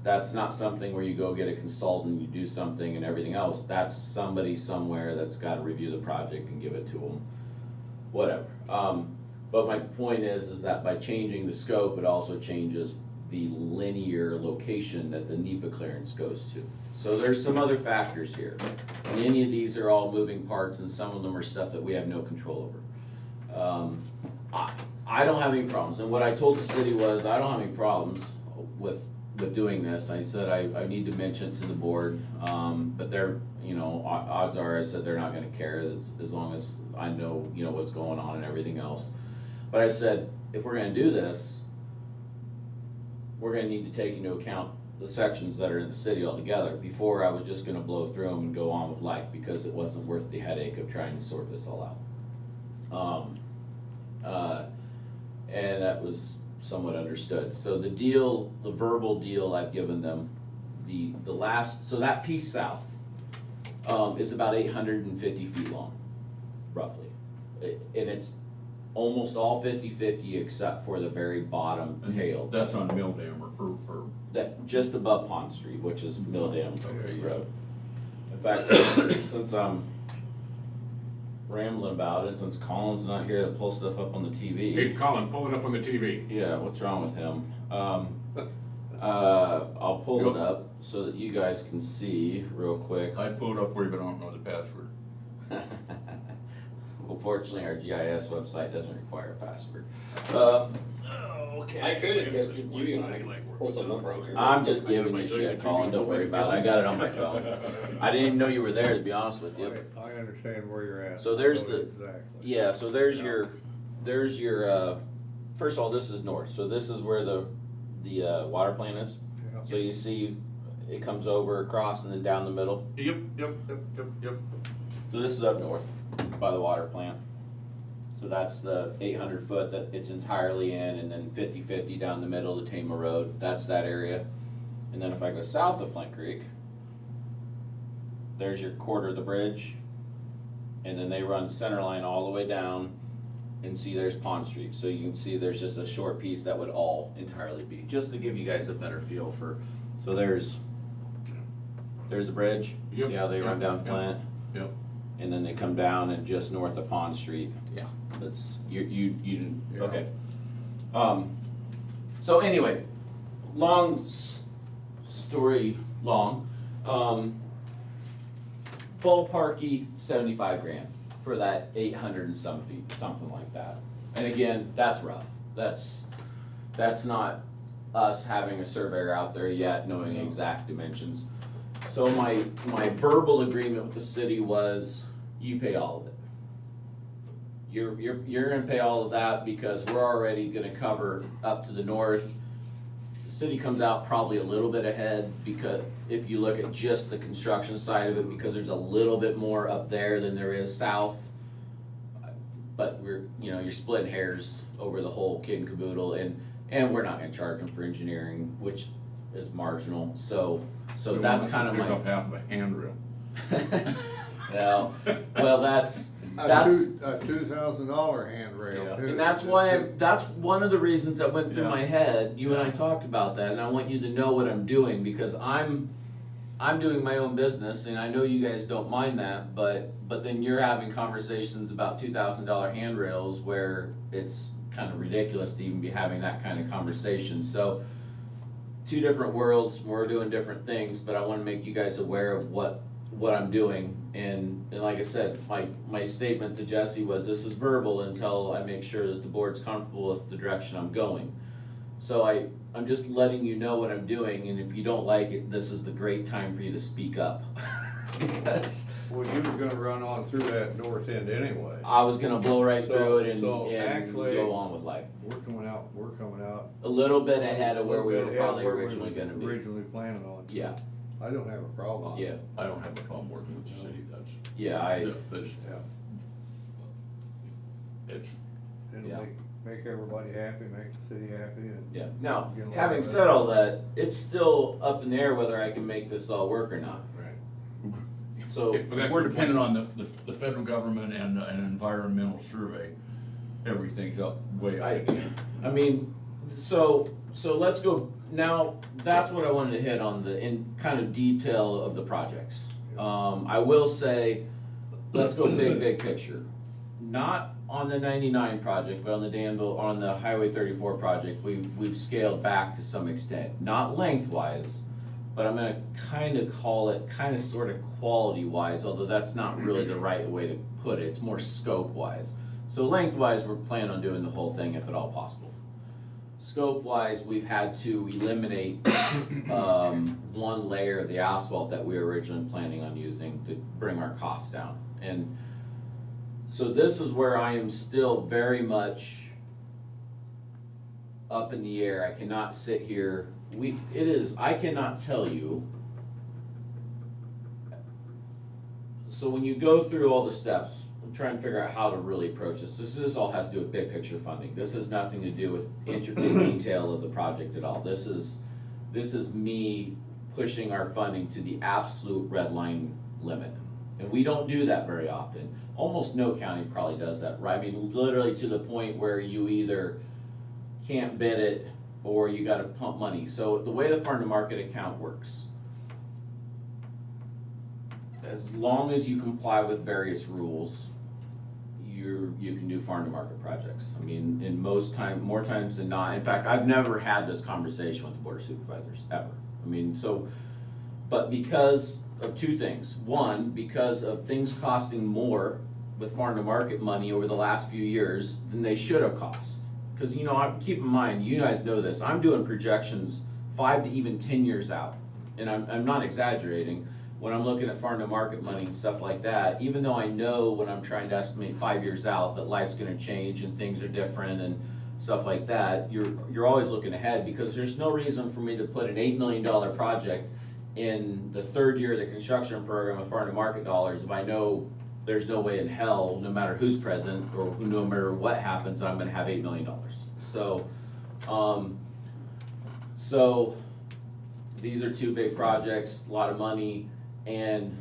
That's not something where you go get a consultant, you do something and everything else. That's somebody somewhere that's gotta review the project and give it to them, whatever. But my point is that by changing the scope, it also changes the linear location that the NEPA clearance goes to. So there's some other factors here. And any of these are all moving parts, and some of them are stuff that we have no control over. I don't have any problems, and what I told the city was, I don't have any problems with doing this. I said I need to mention to the board, but they're, odds are, I said they're not gonna care as long as I know, what's going on and everything else. But I said, if we're gonna do this, we're gonna need to take into account the sections that are in the city altogether. Before, I was just gonna blow through them and go on with life, because it wasn't worth the headache of trying to sort this all out. And that was somewhat understood. So the deal, the verbal deal I've given them, the last, so that piece south, is about 850 feet long, roughly. And it's almost all 50-50 except for the very bottom tail. That's on Mill Dam or That, just above Pond Street, which is Mill Dam Okay. Road. In fact, since I'm rambling about it, since Colin's not here to pull stuff up on the Hey, TV. Colin, pull it up on the TV. Yeah, what's wrong with him? I'll pull it up so that you guys can see real quick. I'd pull it up for you, but I don't know the password. Well, fortunately, our GIS website doesn't require a password. Okay. I could have just I'm just giving you shit, Colin, don't worry about it, I got it on my phone. I didn't even know you were there, to be honest with you. I understand where you're at. So there's I know the- Exactly. Yeah, so there's your, first of all, this is north, so this is where the water plant is. Yeah. So you see, it comes over across and then down the middle. Yep. So this is up north by the water plant. So that's the 800 foot that it's entirely in, and then 50-50 down the middle, the Tama Road, that's that area. And then if I go south of Flint Creek, there's your quarter of the bridge, and then they run center line all the way down, and see there's Pond Street. So you can see there's just a short piece that would all entirely be, just to give you guys a better feel for, so there's the bridge, Yep, see how they run yep, down yep. Flint? Yep. And then they come down and just north of Pond Street. Yeah. That's, you didn't, Yeah. okay. So anyway, story long, ballparky 75 grand for that 800 and some feet, something like that. And again, that's rough. That's not us having a surveyor out there yet knowing exact dimensions. So my verbal agreement with the city was, you pay all of it. You're gonna pay all of that because we're already gonna cover up to the north. The city comes out probably a little bit ahead, because if you look at just the construction side of it, because there's a little bit more up there than there is south. But you're splitting hairs over the whole kit and caboodle, and we're not gonna charge them for engineering, which is marginal, so that's kind of Pick my. up half of a handrail. No, well, that's, A $2,000 handrail too. and that's why, that's one of the reasons that went through Yeah. my head, you and I talked about that, and I want you to know what I'm doing, because I'm doing my own business, and I know you guys don't mind that, but then you're having conversations about $2,000 handrails where it's kind of ridiculous to even be having that kind of conversation, so two different worlds, we're doing different things, but I wanna make you guys aware of what I'm doing, and like I said, my statement to Jesse was, this is verbal until I make sure that the board's comfortable with the direction I'm going. So I'm just letting you know what I'm doing, and if you don't like it, this is the great time for you to speak up. Because Well, you were gonna run on through that north end anyway. I was gonna blow right through it So and actually- go on with life. We're coming out. A little bit ahead of where we A were little bit ahead of probably where we originally were gonna be. Originally planning on. Yeah, I don't have a problem. yeah, I don't have a problem working with the city, that's, yeah, that's, Yeah, it's, it'll Yeah. make everybody happy, make the city happy, and. yeah. Now, Get a lot having of said all that, it's still up in the air whether I can make this all work or not. Right. So, if we're dependent on the federal government and an environmental survey, everything's up, way up. I mean, so let's go, now, that's what I wanted to hit on in kind of detail of the projects. I will say, let's go big picture. Not on the 99 project, but on the Danville, on the Highway 34 project, we've scaled back to some extent. Not lengthwise, but I'm gonna kind of call it kind of sort of quality-wise, although that's not really the right way to put it, it's more scope-wise. So lengthwise, we're planning on doing the whole thing if at all possible. Scope-wise, we've had to eliminate one layer of the asphalt that we were originally planning on using to bring our costs down. And so this is where I am still very much up in the air. I cannot sit here I cannot tell you. So when you go through all the steps, I'm trying to figure out how to really approach this. This all has to do with big picture funding. This has nothing to do with intricate detail of the project at all. This is me pushing our funding to the absolute red line limit. And we don't do that very often. Almost no county probably does that, right? I mean, literally to the point where you either can't bid it or you gotta pump money. So the way the farm to market account works, as long as you comply with various rules, you can do farm to market projects. I mean, more times than not. In fact, I've never had this conversation with the board of supervisors, ever. I mean, but because of two things. One, because of things costing more with farm to market money over the last few years than they should have cost. Because, keep in mind, you guys know this, I'm doing projections 5 to even 10 years out. And I'm not exaggerating. When I'm looking at farm to market money and stuff like that, even though I know when I'm trying to estimate 5 years out that life's gonna change and things are different and stuff like that, you're always looking ahead, because there's no reason for me to put an $8 million project in the third year of the construction program of farm to market dollars if I know there's no way in hell, no matter who's present or no matter what happens, that I'm gonna have $8 million. So these are two big projects, a lot of money. And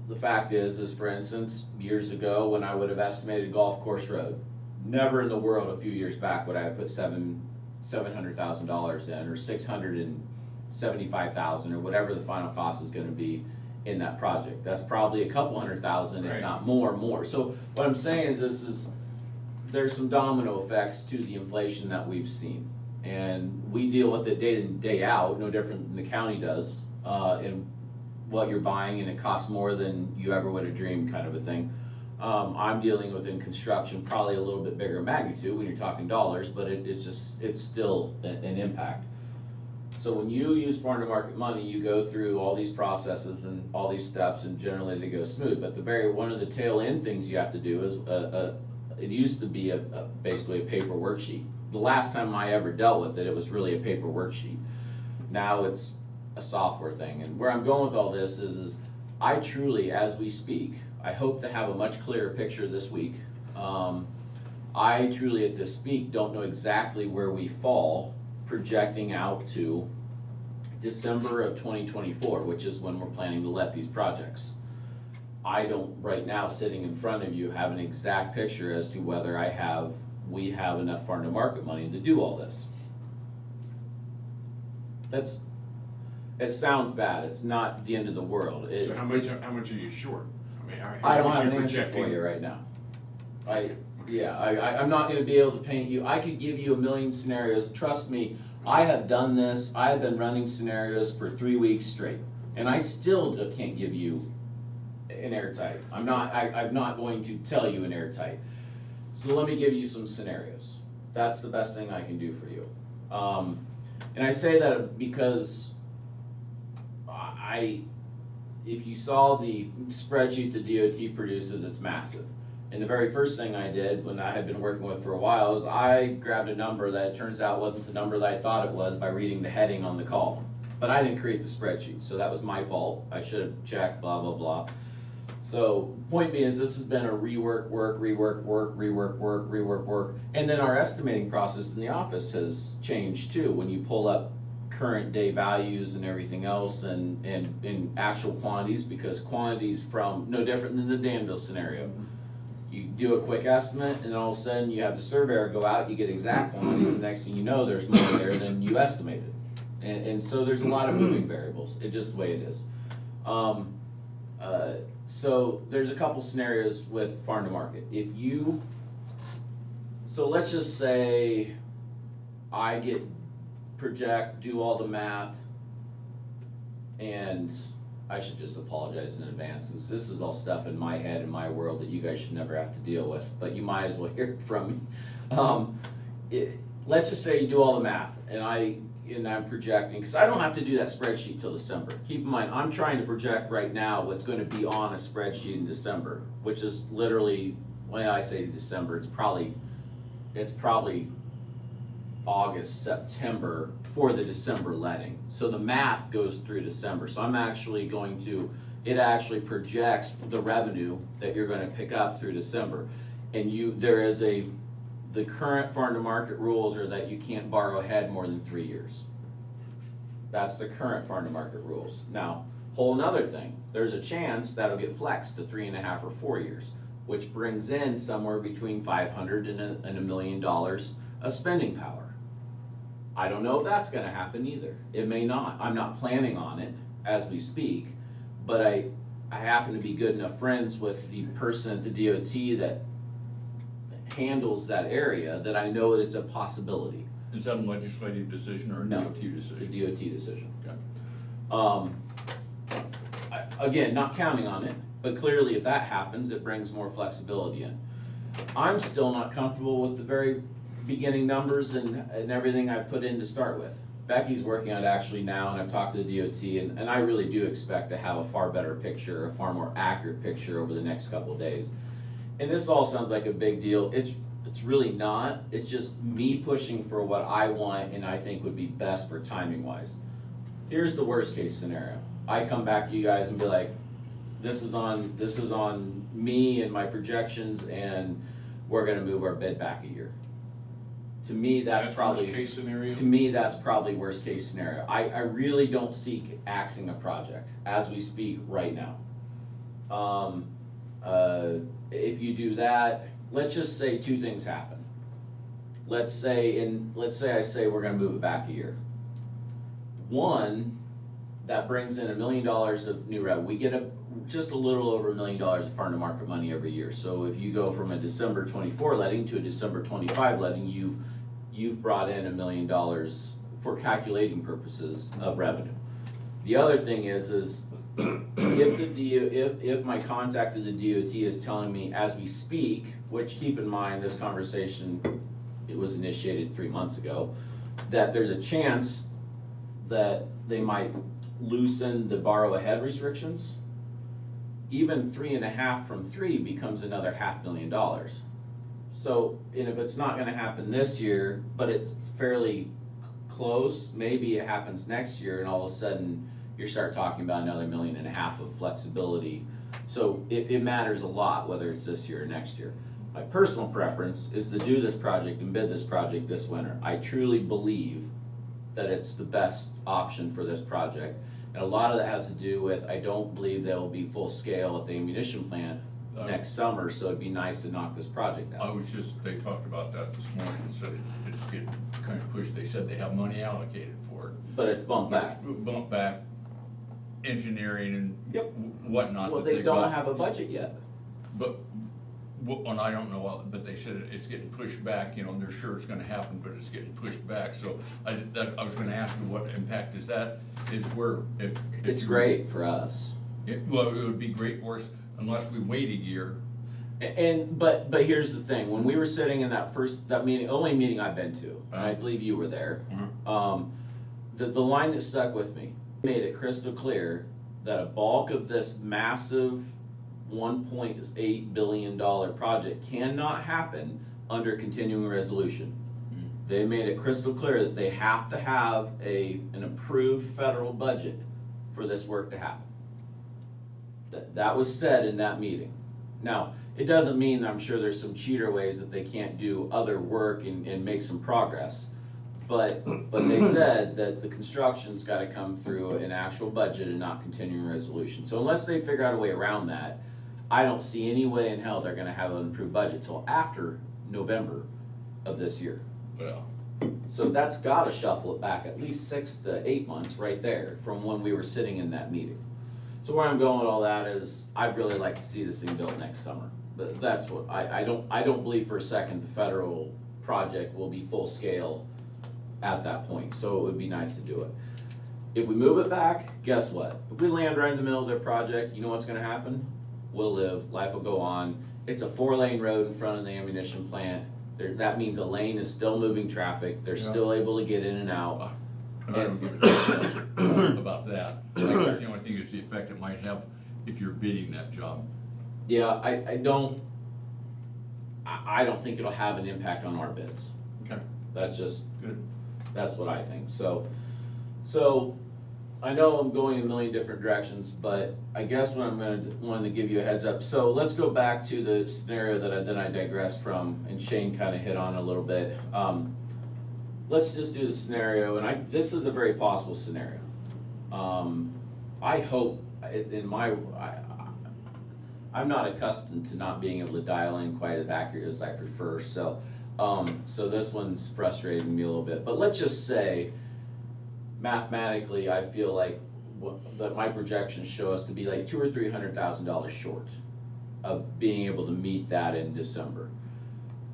the fact is for instance, years ago when I would have estimated Golf Course Road, never in the world a few years back would I have put $700,000 in, or $675,000, or whatever the final cost is gonna be in that project. That's probably a couple $100,000, if Right. not more. So what I'm saying is there's some domino effects to the inflation that we've seen. And we deal with it day in, day out, no different than the county does, in what you're buying, and it costs more than you ever would have dreamed, kind of a thing. I'm dealing with in construction probably a little bit bigger magnitude when you're talking dollars, but it's still an impact. So when you use farm to market money, you go through all these processes and all these steps, and generally they go smooth. But one of the tail end things you have to do is it used to be basically a paper worksheet. The last time I ever dealt with it, it was really a paper worksheet. Now it's a software thing. And where I'm going with all this is I truly, as we speak, I hope to have a much clearer picture this week. I truly at this speak don't know exactly where we fall projecting out to December of 2024, which is when we're planning to let these projects. I don't, right now, sitting in front of you, have an exact picture as to whether we have enough farm to market money to do all this. It sounds bad, it's not the end of the world. So how much are you short? I mean, I don't how much have you're an answer for projecting? you right now. I'm not gonna be able to paint you, I could give you a million scenarios, trust me, I have done this, I have been running scenarios for 3 weeks straight, and I still can't give you an airtight. I'm not going to tell you an airtight. So let me give you some scenarios. That's the best thing I can do for you. And I say that because if you saw the spreadsheet the DOT produces, it's massive. And the very first thing I did when I had been working with for a while is I grabbed a number that it turns out wasn't the number that I thought it was by reading the heading on the column. But I didn't create the spreadsheet, so that was my fault. I should have checked, blah, blah, blah. So point being is this has been a rework, and then our estimating process in the office has changed too. When you pull up current day values and everything else, and in actual quantities, because quantities from no different than the Danville scenario. You do a quick estimate, and then all of a sudden you have the surveyor go out, you get exact quantities, and next thing you know, there's more there than you estimated. And so there's a lot of moving variables. It's just the way it is. So there's a couple scenarios with farm to market. So let's just say I do all the math, and I should just apologize in advance, since this is all stuff in my head and my world that you guys should never have to deal with, but you might as well hear it from me. Let's just say you do all the math, and I'm projecting, because I don't have to do that spreadsheet till December. Keep in mind, I'm trying to project right now what's going to be on a spreadsheet in December, which is literally, when I say December, it's probably August, September for the December letting. So the math goes through December. So I'm actually going to, it actually projects the revenue that you're gonna pick up through December. And the current farm to market rules are that you can't borrow ahead more than 3 years. That's the current farm to market rules. Now, whole nother thing, there's a chance that'll get flexed to 3.5 or 4 years, which brings in somewhere between $500 and $1 million of spending power. I don't know if that's gonna happen either. It may not. I'm not planning on it as we speak, but I happen to be good enough friends with the person at the DOT that handles that area that I know that it's a possibility. Is that a legislative decision or a No, DOT decision? The DOT decision. Okay. Again, not counting on it, but clearly if that happens, it brings more flexibility in. I'm still not comfortable with the very beginning numbers and everything I put in to start with. Becky's working on it actually now, and I've talked to the DOT, and I really do expect to have a far better picture, a far more accurate picture over the next couple of days. And this all sounds like a big deal. It's really not. It's just me pushing for what I want and I think would be best for timing wise. Here's the worst case scenario. I come back to you guys and be like, this is on me and my projections, and we're gonna move our bid back a year. To me, that's probably. Worst case scenario? To me, that's probably worst case scenario. I really don't see axing a project as we speak right now. If you do that, let's just say two things happen. Let's say I say we're gonna move it back a year. One, that brings in $1 million of new revenue. We get just a little over $1 million of farm to market money every year. So if you go from a December 24 letting to a December 25 letting, you've brought in $1 million for calculating purposes of revenue. The other thing is if my contact at the DOT is telling me as we speak, which keep in mind this conversation, it was initiated 3 months ago, that there's a chance that they might loosen the borrow ahead restrictions, even 3.5 from 3 becomes another $500,000. So, and if it's not gonna happen this year, but it's fairly close, maybe it happens next year and all of a sudden you start talking about another $1.5 million of flexibility. So it matters a lot whether it's this year or next year. My personal preference is to do this project and bid this project this winter. I truly believe that it's the best option for this project. And a lot of that has to do with, I don't believe they'll be full scale at the ammunition plant next summer, so it'd be nice to knock this project out. They talked about that this morning and said it's getting kind of pushed. They said they have money allocated for it. But it's bumped back. Bump back, engineering and Yep. whatnot. Well, that they they've don't got. have a budget yet. But, and I don't know, but they said it's getting pushed back, they're sure it's gonna happen, but it's getting pushed back. So I was gonna ask you what impact is that, is where, if. It's great for us. Well, it would be great for us unless we wait a year. But here's the thing, when we were sitting in that meeting, only meeting I've been to, and I believe you were there, the line that stuck with me made it crystal clear that a bulk of this massive $1.8 billion project cannot happen under continuing resolution. They made it crystal clear that they have to have an approved federal budget for this work to happen. That was said in that meeting. Now, it doesn't mean, I'm sure there's some cheater ways that they can't do other work and make some progress. But they said that the construction's gotta come through an actual budget and not continuing resolution. So unless they figure out a way around that, I don't see any way in hell they're gonna have an approved budget till after November of this year. Well, So that's gotta shuffle it back at least 6 to 8 months right there from when we were sitting in that meeting. So where I'm going with all that is, I'd really like to see this thing built next summer. But that's what, I don't believe for a second the federal project will be full scale at that point, so it would be nice to do it. If we move it back, guess what? If we land right in the middle of their project, you know what's gonna happen? We'll live, life will go on. It's a 4-lane road in front of the ammunition plant. That means a lane is still moving traffic, they're still able to get in and out. and I don't give a shit about that. I guess the only thing is the effect it might have if you're bidding that job. Yeah, I don't think it'll have an impact on our bids. Okay. That's just, Good. that's what I think, so I know I'm going a million different directions, but I guess what I'm wanting to give you a heads up, so let's go back to the scenario that I digressed from, and Shane kinda hit on a little bit. Let's just do the scenario, and this is a very possible scenario. I hope, I'm not accustomed to not being able to dial in quite as accurate as I prefer, so this one's frustrating me a little bit, but let's just say, mathematically, I feel like that my projections show us to be like $200,000 or $300,000 short of being able to meet that in December.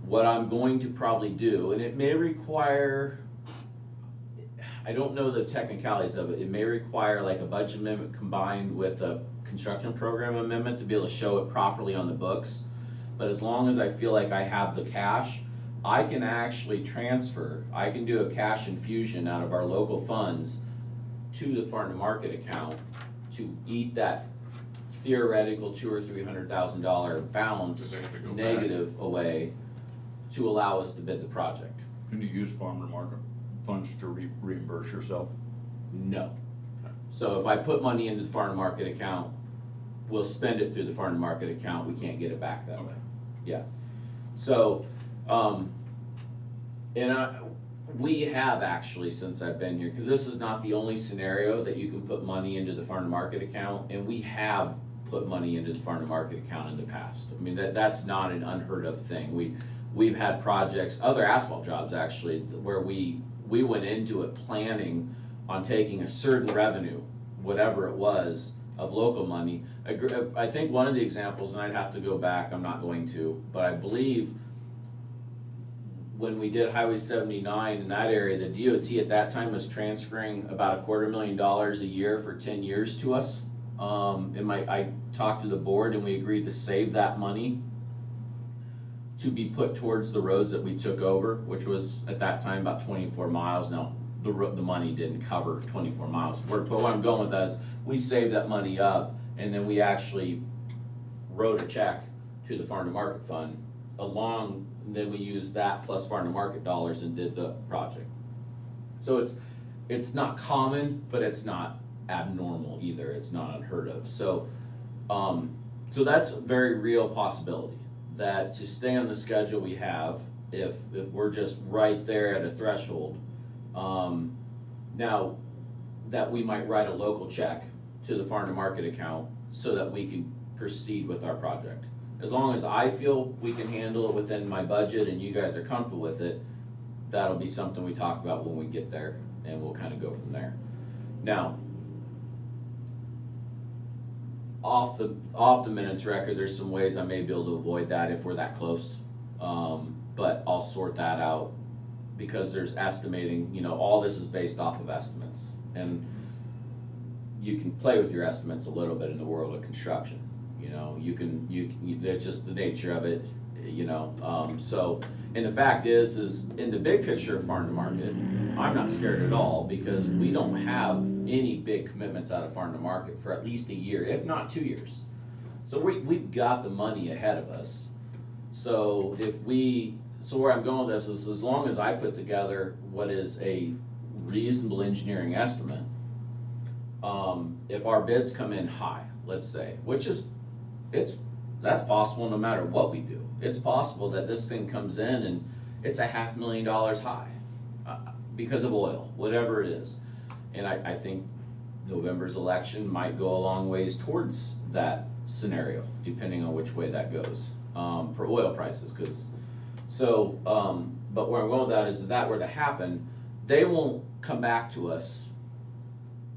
What I'm going to probably do, and it may require, I don't know the technicalities of it, it may require like a budget amendment combined with a construction program amendment to be able to show it properly on the books. But as long as I feel like I have the cash, I can actually transfer, I can do a cash infusion out of our local funds to the farm to market account to eat that theoretical $200,000 or $300,000 balance Does that have to go back? negative away to allow us to bid the project. Can you use farmer market funds to reimburse yourself? No. So if I put money into the farm to market account, we'll spend it through the farm to market account, we can't get it back that way. Yeah. So, we have actually, since I've been here, because this is not the only scenario that you can put money into the farm to market account, and we have put money into the farm to market account in the past. I mean, that's not an unheard of thing. We've had projects, other asphalt jobs actually, where we went into it planning on taking a certain revenue, whatever it was, of local money. I think one of the examples, and I'd have to go back, I'm not going to, but I believe when we did Highway 79 in that area, the DOT at that time was transferring about $250,000 a year for 10 years to us. I talked to the board and we agreed to save that money to be put towards the roads that we took over, which was at that time about 24 miles. Now, the money didn't cover 24 miles of work, but what I'm going with that is we saved that money up and then we actually wrote a check to the farm to market fund and then we used that plus farm to market dollars and did the project. So it's not common, but it's not abnormal either. It's not unheard of. So that's a very real possibility that to stay on the schedule we have, if we're just right there at a threshold, now that we might write a local check to the farm to market account so that we can proceed with our project. As long as I feel we can handle it within my budget and you guys are comfortable with it, that'll be something we talk about when we get there, and we'll kind of go from there. Now, off the minutes record, there's some ways I may be able to avoid that if we're that close, but I'll sort that out because there's estimating, all this is based off of estimates, and you can play with your estimates a little bit in the world of construction. That's just the nature of it, so, and the fact is in the big picture of farm to market, I'm not scared at all because we don't have any big commitments out of farm to market for at least a year, if not 2 years. So we've got the money ahead of us. So where I'm going with this is as long as I put together what is a reasonable engineering estimate, if our bids come in high, let's say, that's possible no matter what we do. It's possible that this thing comes in and it's $500,000 high because of oil, whatever it is. And I think November's election might go a long ways towards that scenario, depending on which way that goes for oil prices. But where I'm going with that is if that were to happen, they won't come back to us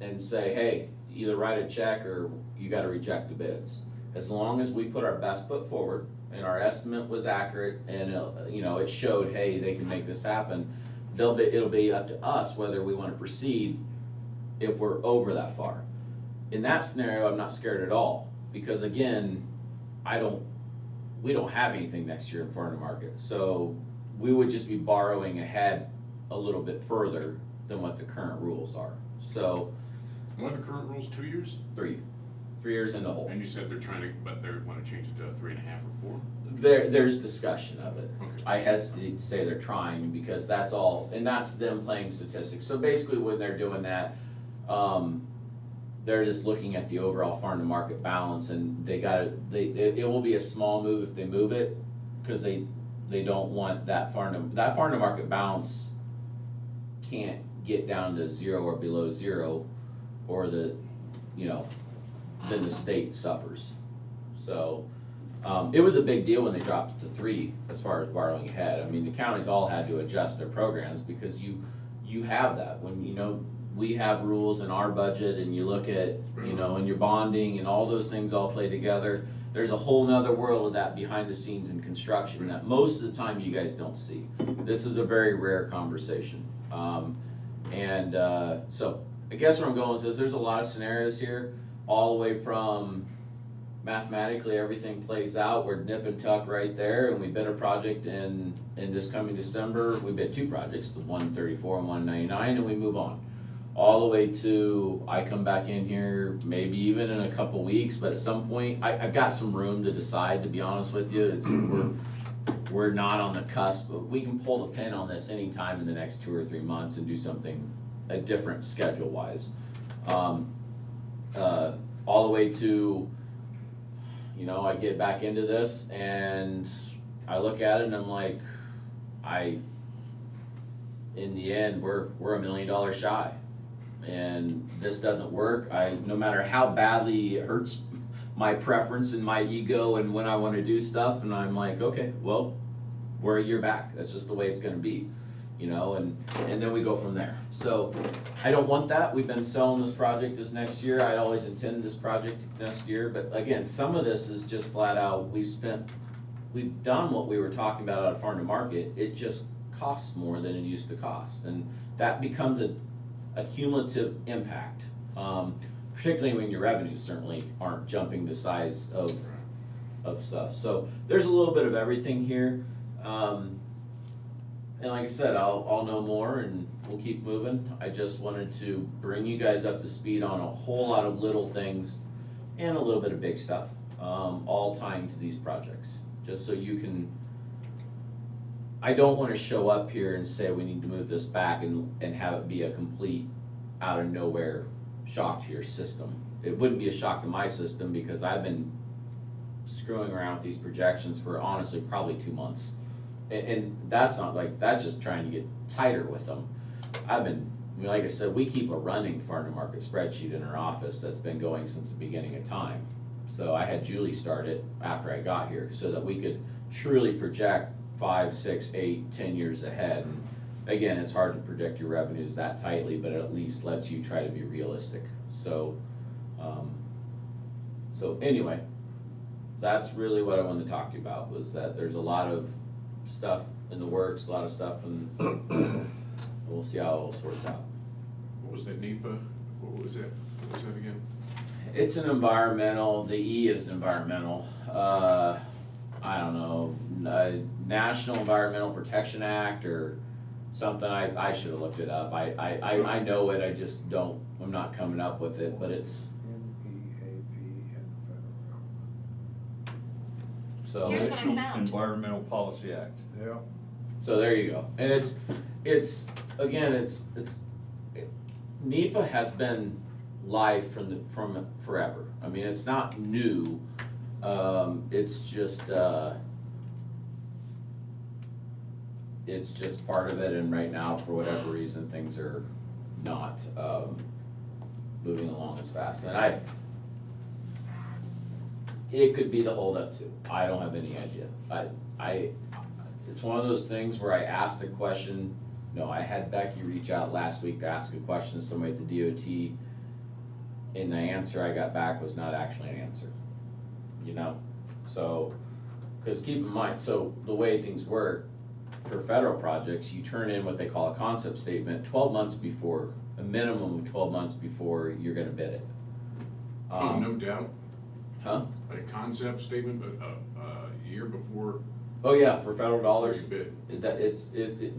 and say, hey, either write a check or you got to reject the bids. As long as we put our best foot forward and our estimate was accurate and it showed, hey, they can make this happen, it'll be up to us whether we want to proceed if we're over that far. In that scenario, I'm not scared at all because again, we don't have anything next year in farm to market, so we would just be borrowing ahead a little bit further than what the current rules are. So, What are the current rules, 2 years? 3 years in the hole. And you said they want to change it to 3.5 or 4? There's discussion of it. Okay. I hesitate to say they're trying, because that's all, and that's them playing statistics. So basically, when they're doing that, they're just looking at the overall farm to market balance, and it will be a small move if they move it, cause they don't want that farm to market balance can't get down to 0 or below 0, or then the state suffers. So, it was a big deal when they dropped it to 3 as far as borrowing ahead. I mean, the counties all had to adjust their programs, because you have that when, we have rules in our budget, and you look at, and your bonding and all those things all play together. There's a whole nother world of that behind the scenes in construction that most of the time you guys don't see. This is a very rare conversation. So I guess where I'm going is there's a lot of scenarios here, all the way from mathematically everything plays out, we're nip and tuck right there, and we bid a project in this coming December. We bid 2 projects, the 134 and 199, and we move on. All the way to, I come back in here, maybe even in a couple weeks, but at some point, I've got some room to decide, to be honest with you. We're not on the cusp, but we can pull the pin on this anytime in the next 2 or 3 months and do something different schedule-wise. All the way to, I get back into this and I look at it and I'm like, in the end, we're $1 million shy. And this doesn't work. No matter how badly it hurts my preference and my ego and when I want to do stuff, and I'm like, okay, well, we're a year back. That's just the way it's going to be, and then we go from there. So I don't want that. We've been selling this project this next year. I always intended this project next year, but again, some of this is just flat out, we've done what we were talking about out of farm to market. It just costs more than it used to cost, and that becomes a cumulative impact, particularly when your revenues certainly aren't jumping the size of stuff. So there's a little bit of everything here, and like I said, I'll know more and we'll keep moving. I just wanted to bring you guys up to speed on a whole lot of little things and a little bit of big stuff, all tying to these projects, just so you can. I don't want to show up here and say we need to move this back and have it be a complete out of nowhere shock to your system. It wouldn't be a shock to my system, because I've been screwing around with these projections for honestly probably 2 months. And that's not that's just trying to get tighter with them. Like I said, we keep a running farm to market spreadsheet in our office that's been going since the beginning of time. So I had Julie start it after I got here so that we could truly project 5, 6, 8, 10 years ahead. And again, it's hard to predict your revenues that tightly, but it at least lets you try to be realistic. So, anyway, that's really what I wanted to talk to you about, was that there's a lot of stuff in the works, a lot of stuff, and we'll see how it all sorts out. What was that, NEPA? What was that again? It's an environmental, the E is environmental, I don't know, National Environmental Protection Act or something. I should have looked it up. I know it, I just I'm not coming up with it, but it's. So. Here's what I National found. Environmental Policy Act. Yeah. So there you go. And it's NEPA has been live from forever. I mean, it's not new. It's just part of it, and right now, for whatever reason, things are not moving along as fast. And it could be the holdup too. I don't have any idea. It's one of those things where I asked a question. No, I had Becky reach out last week to ask a question to somebody at the DOT, and the answer I got back was not actually an answer. So, because keep in mind, so the way things work for federal projects, you turn in what they call a concept statement 12 months before, a minimum of 12 months before you're gonna bid it. Oh, no doubt. Huh? A concept statement, but a year before Oh yeah, for federal dollars, you bid.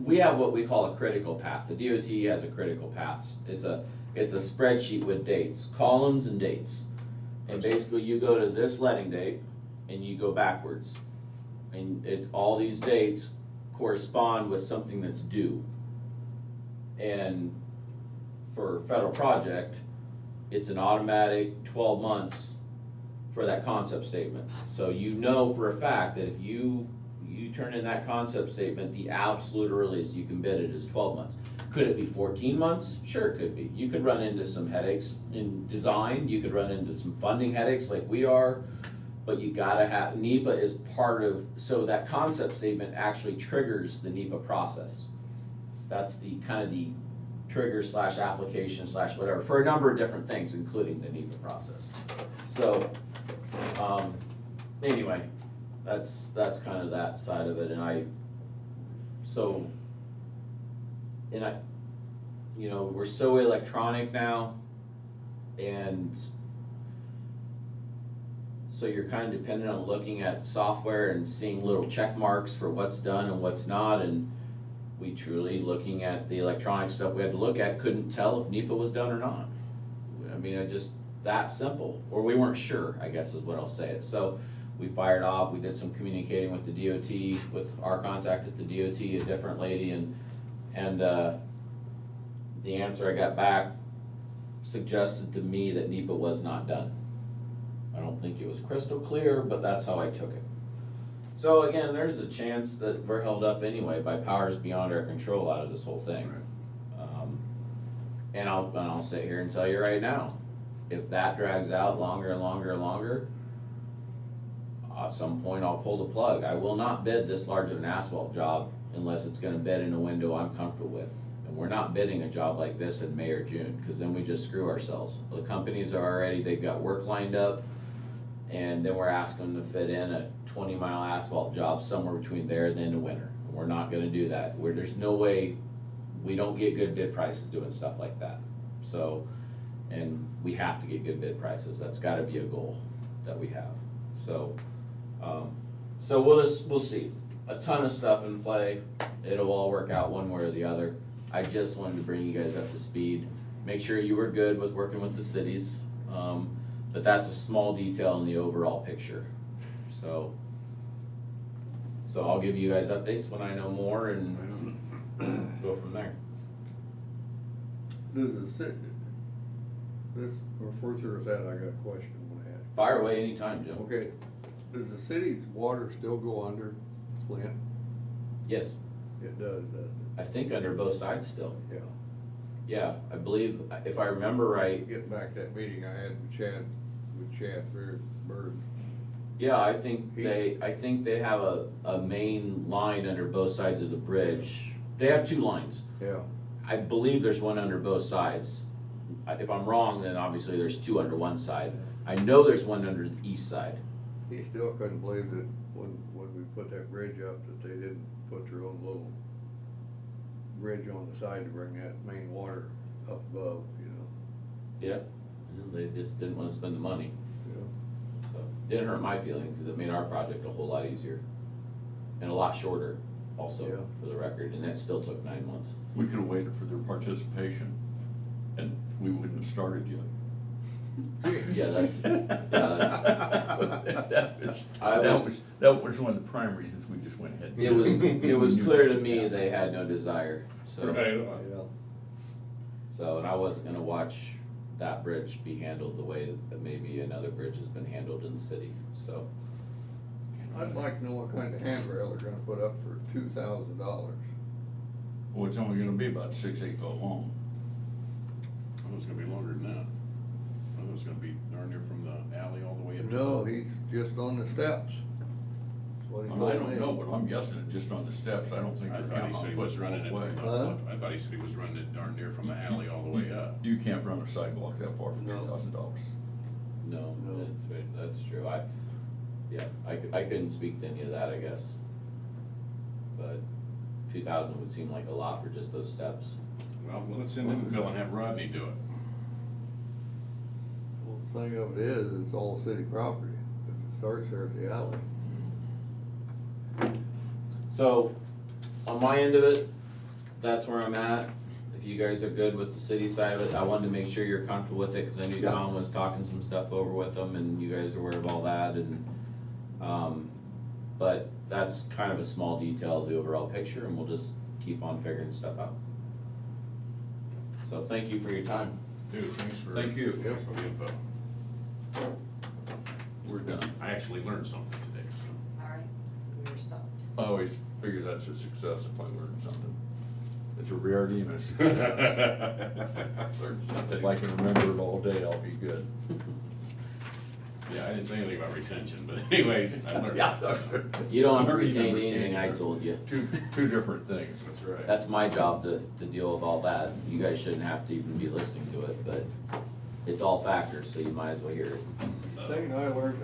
we have what we call a critical path. The DOT has a critical path. It's a spreadsheet with dates, columns and dates. And basically you go to this letting date and you go backwards. And all these dates correspond with something that's due. And for a federal project, it's an automatic 12 months for that concept statement. So you know for a fact that if you turn in that concept statement, the absolute earliest you can bid it is 12 months. Could it be 14 months? Sure, it could be. You could run into some headaches in design, you could run into some funding headaches like we are, but you gotta have, NEPA is part of, so that concept statement actually triggers the NEPA process. That's the kind of the trigger slash application slash whatever, for a number of different things, including the NEPA process. So, anyway, that's kind of that side of it, and you know, we're so electronic now, and so you're kind of dependent on looking at software and seeing little check marks for what's done and what's not, and we truly, looking at the electronic stuff we had to look at, couldn't tell if NEPA was done or not. I mean, it just, that simple, or we weren't sure, I guess is what I'll say it. So we fired off, we did some communicating with the DOT, with our contact at the DOT, a different lady, and the answer I got back suggested to me that NEPA was not done. I don't think it was crystal clear, but that's how I took it. So again, there's a chance that we're held up anyway by powers beyond our control out of this whole thing. And I'll sit here and tell you right now, if that drags out longer and longer and longer, at some point I'll pull the plug. I will not bid this large of an asphalt job unless it's gonna bid in a window I'm comfortable with. And we're not bidding a job like this in May or June, because then we just screw ourselves. The companies are already, they've got work lined up, and then we're asking them to fit in a 20-mile asphalt job somewhere between there and the end of winter. We're not gonna do that. There's no way, we don't get good bid prices doing stuff like that. So, and we have to get good bid prices. That's gotta be a goal that we have. So, so we'll see. A ton of stuff in play. It'll all work out one way or the other. I just wanted to bring you guys up to speed. Make sure you were good with working with the cities. But that's a small detail in the overall picture. So I'll give you guys updates when I know more and go from there. Does the city, this, before through that, I got a question I wanna ask. Fire away anytime, Jim. Okay, does the city's water still go under Flint? Yes, It does, doesn't it? I think under both sides still. Yeah. Yeah, I believe, if I remember right, Getting back to that meeting I had with Chad Bird. yeah, I think they have a main line under both sides of the bridge. They have two lines. Yeah. I believe there's one under both sides. If I'm wrong, then obviously there's two under one side. I know there's one under the east side. He still couldn't believe that when we put that bridge up, that they didn't put their own little bridge on the side to bring that main water up above, you know? Yeah, they just didn't wanna spend the money. Yeah. So, didn't hurt my feelings, because it made our project a whole lot easier. And a lot shorter also, Yeah. for the record, and that still took 9 months. We could have waited for their participation, and we wouldn't have started yet. Yeah, that's. That was one of the prime reasons we just went ahead. It was clear to me they had no desire, so. Right. Yeah. So, and I wasn't gonna watch that bridge be handled the way that maybe another bridge has been handled in the city, so. I'd like to know what kind of handrail they're gonna put up for $2,000. Well, it's only gonna be about 6-8 foot long. I thought it was gonna be longer than that. I thought it was gonna be darn near from the alley all the way up to. No, he's just on the steps. That's what he I told don't me. know, but I'm guessing it just on the steps. I don't think I they're thought he counting said on he was putting running it it all the from way. the, Huh? I thought he said he was running it darn near from the alley all the way up. You can't run a sidewalk that far for No. $2,000. No, No. that's true, I couldn't speak to any of that, I guess. But 2,000 would seem like a lot for just those steps. Well, let's send him a bill and have Rodney do it. Well, the thing of it is, it's all city property, 'cause it starts there at the alley. So, on my end of it, that's where I'm at. If you guys are good with the city side of it, I wanted to make sure you're comfortable with it, cause I knew Yeah. Tom was talking some stuff over with them, and you guys are aware of all that, and, But that's kind of a small detail of the overall picture, and we'll just keep on figuring stuff out. So thank you for your time. Dude, thanks for. Thank you. Thanks for the info. We're done. I actually learned something today, so. All right, you're stopped. I always figure that's a success if I learn something. It's a rarity and a success. Learned something. If I can remember it all day, I'll be good. Yeah, I didn't say anything about retention, but anyways, I learned. Yeah. You don't have to Learning and retain anything I retaining. told you. Two different things. That's right. That's my job to deal with all that. You guys shouldn't have to even be listening to it, but it's all factors, so you might as well hear it. Thing I learned